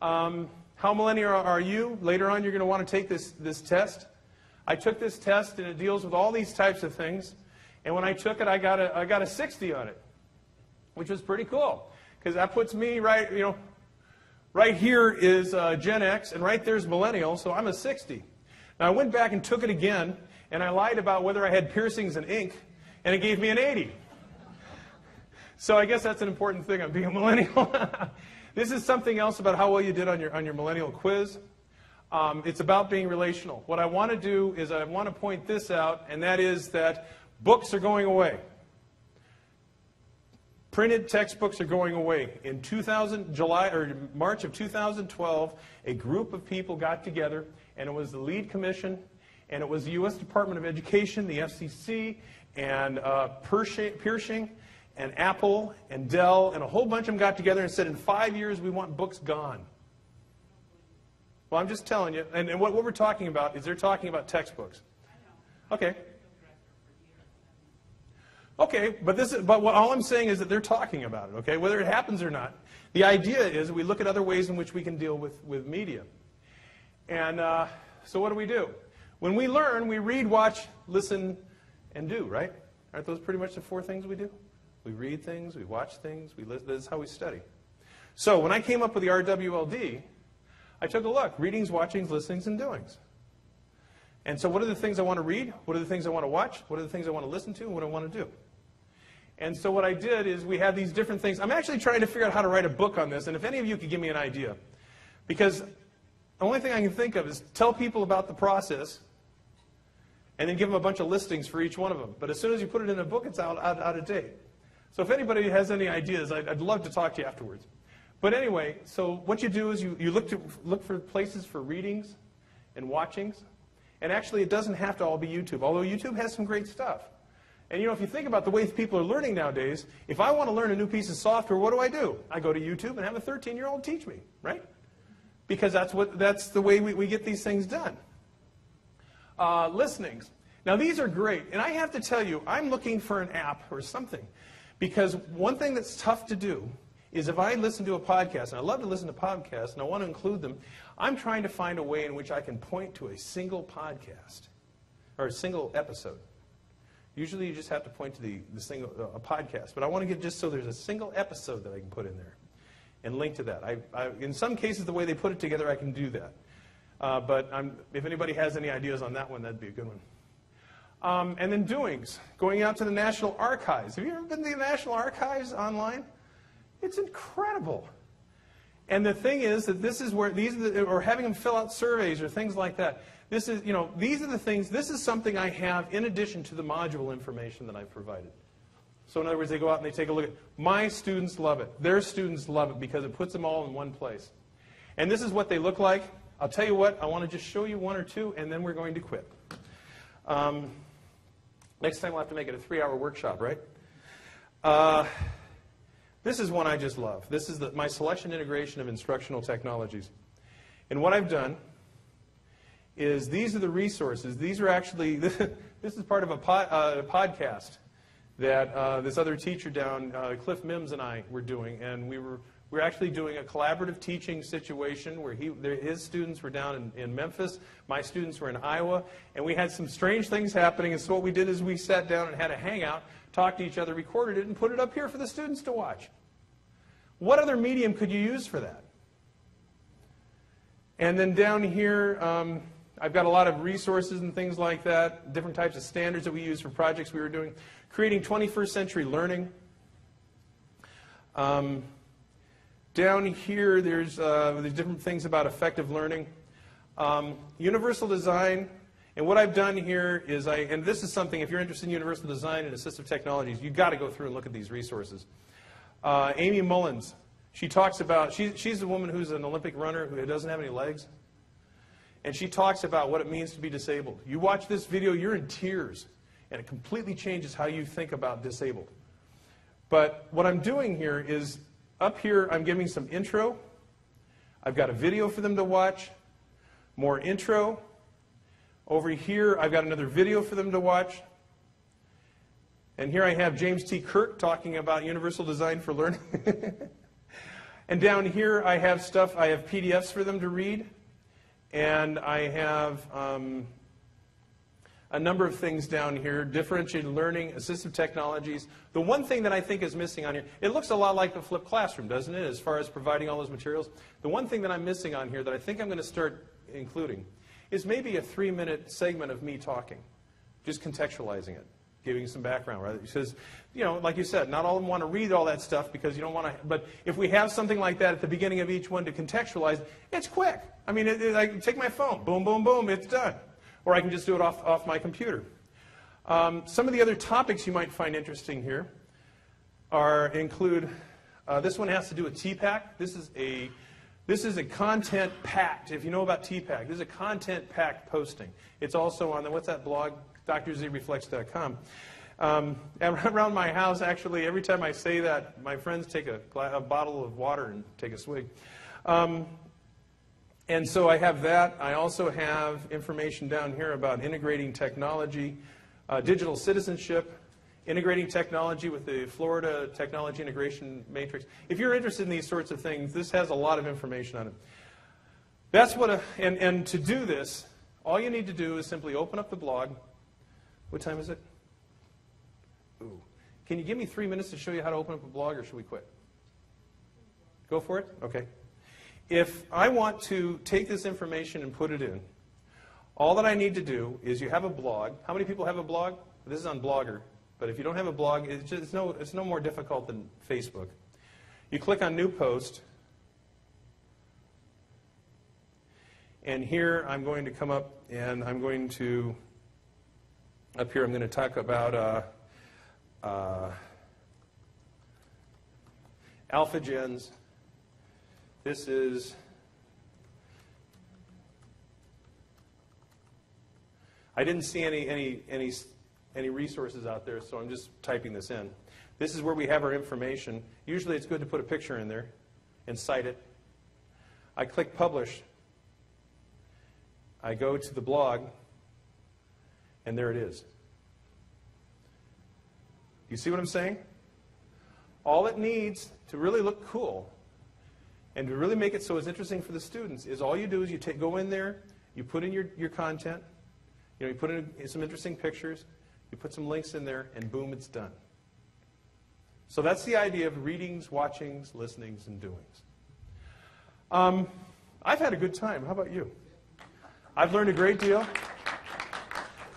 How millennial are you? Later on, you're going to want to take this test. I took this test, and it deals with all these types of things. And when I took it, I got a 60 on it, which was pretty cool, because that puts me right, you know, right here is Gen X, and right there's Millennial, so I'm a 60. Now, I went back and took it again, and I lied about whether I had piercings and ink, and it gave me an 80. So I guess that's an important thing on being a millennial. This is something else about how well you did on your millennial quiz. It's about being relational. What I want to do is I want to point this out, and that is that books are going away. Printed textbooks are going away. In March of 2012, a group of people got together, and it was the Lead Commission, and it was the U.S. Department of Education, the FCC, and Pershing, and Apple, and Dell, and a whole bunch of them got together and said, in 5 years, we want books gone. Well, I'm just telling you, and what we're talking about is they're talking about textbooks. Okay. Okay, but all I'm saying is that they're talking about it, okay, whether it happens or not. The idea is we look at other ways in which we can deal with media. And so what do? When we learn, we read, watch, listen, and do, right? Aren't those pretty much the 4 things we do? We read things, we watch things, we listen. This is how we study. So when I came up with the RWLD, I took a look. Readings, watchings, listenings, and doings. And so what are the things I want to read? What are the things I want to watch? What are the things I want to listen to? And what do I want to do? And so what I did is we have these different things. I'm actually trying to figure out how to write a book on this, and if any of you could give me an idea. Because the only thing I can think of is tell people about the process and then give them a bunch of listings for each one of them. But as soon as you put it in a book, it's out of date. So if anybody has any ideas, I'd love to talk to you afterwards. But anyway, so what you do is you look for places for readings and watchings. And actually, it doesn't have to all be YouTube, although YouTube has some great stuff. And you know, if you think about the way people are learning nowadays, if I want to learn a new piece of software, what do? I go to YouTube and have a 13-year-old teach me, right? Because that's the way we get these things done. Listenings. Now, these are great. And I have to tell you, I'm looking for an app or something. Because one thing that's tough to do is if I listen to a podcast, and I love to listen to podcasts, and I want to include them, I'm trying to find a way in which I can point to a single podcast or a single episode. Usually you just have to point to a podcast, but I want to get just so there's a single episode that I can put in there and link to that. In some cases, the way they put it together, I can do that. But if anybody has any ideas on that one, that'd be a good one. And then doings, going out to the National Archives. Have you ever been to the National Archives online? It's incredible. And the thing is that this is where or having them fill out surveys or things like that. This is, these are the things, this is something I have in addition to the module information that I've provided. So in other words, they go out and they take a look at, my students love it. Their students love it because it puts them all in one place. And this is what they look like. I'll tell you what, I want to just show you one or two, and then we're going to quit. Next time we'll have to make it a 3-hour workshop, right? This is one I just love. This is my selection integration of instructional technologies. And what I've done is these are the resources. These are actually, this is part of a podcast that this other teacher down, Cliff Mims and I were doing. And we're actually doing a collaborative teaching situation where his students were down in Memphis, my students were in Iowa, and we had some strange things happening. And so what we did is we sat down and had a hangout, talked to each other, recorded it, and put it up here for the students to watch. What other medium could you use for that? And then down here, I've got a lot of resources and things like that, different types of standards that we use for projects we were doing, creating 21st century learning. Down here, there's different things about effective learning. Universal design, and what I've done here is and this is something, if you're interested in universal design and assistive technologies, you've got to go through and look at these resources. Amy Mullins, she talks about, she's a woman who's an Olympic runner who doesn't have any legs, and she talks about what it means to be disabled. You watch this video, you're in tears, and it completely changes how you think about disabled. But what I'm doing here is, up here, I'm giving some intro. I've got a video for them to watch, more intro. Over here, I've got another video for them to watch. And here I have James T. Kirk talking about universal design for learning. And down here, I have PDFs for them to read. And I have a number of things down here, differentiated learning, assistive technologies. The one thing that I think is missing on here, it looks a lot like the flipped classroom, doesn't it, as far as providing all those materials? The one thing that I'm missing on here that I think I'm going to start including is maybe a 3-minute segment of me talking, just contextualizing it, giving some background, right? Because, like you said, not all of them want to read all that stuff because you don't want to, but if we have something like that at the beginning of each one to contextualize, it's quick. I mean, I can take my phone, boom, boom, boom, it's done. Or I can just do it off my computer. Some of the other topics you might find interesting here include, this one has to do with TPAC. This is a content-packed, if you know about TPAC, this is a content-packed posting. It's also on what's that blog? drzreflex.com. Around my house, actually, every time I say that, my friends take a bottle of water and take a swig. And so I have that. I also have information down here about integrating technology, digital citizenship, integrating technology with the Florida Technology Integration Matrix. If you're interested in these sorts of things, this has a lot of information on it. That's what and to do this, all you need to do is simply open up the blog. What time is it? Ooh. Can you give me 3 minutes to show you how to open up a blog, or should we quit? Go for it? Okay. If I want to take this information and put it in, all that I need to do is you have a blog. How many people have a blog? This is on Blogger. But if you don't have a blog, it's no more difficult than Facebook. You click on New Post. And here I'm going to come up and I'm going to, up here I'm going to talk about alpha gens. This is, I didn't see any resources out there, so I'm just typing this in. This is where we have our information. Usually it's good to put a picture in there and cite it. I click Publish. I go to the blog, and there it is. You see what I'm saying? All it needs to really look cool and to really make it so it's interesting for the students is all you do is you go in there, you put in your content, you put in some interesting pictures, you put some links in there, and boom, it's done. So that's the idea of readings, watchings, listenings, and doings. I've had a good time. How about you? I've learned a great deal.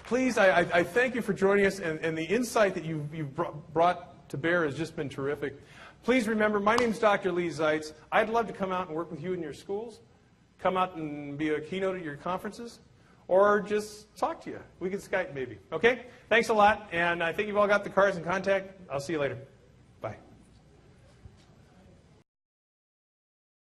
Please, I thank you for joining us, and the insight that you've brought to bear has just been terrific. Please remember, my name is Dr. Lee Zeitz. I'd love to come out and work with you in your schools, come out and be a keynote at your conferences, or just talk to you. We can Skype maybe. Okay? Thanks a lot, and I think you've all got the cards and contact. I'll see you later.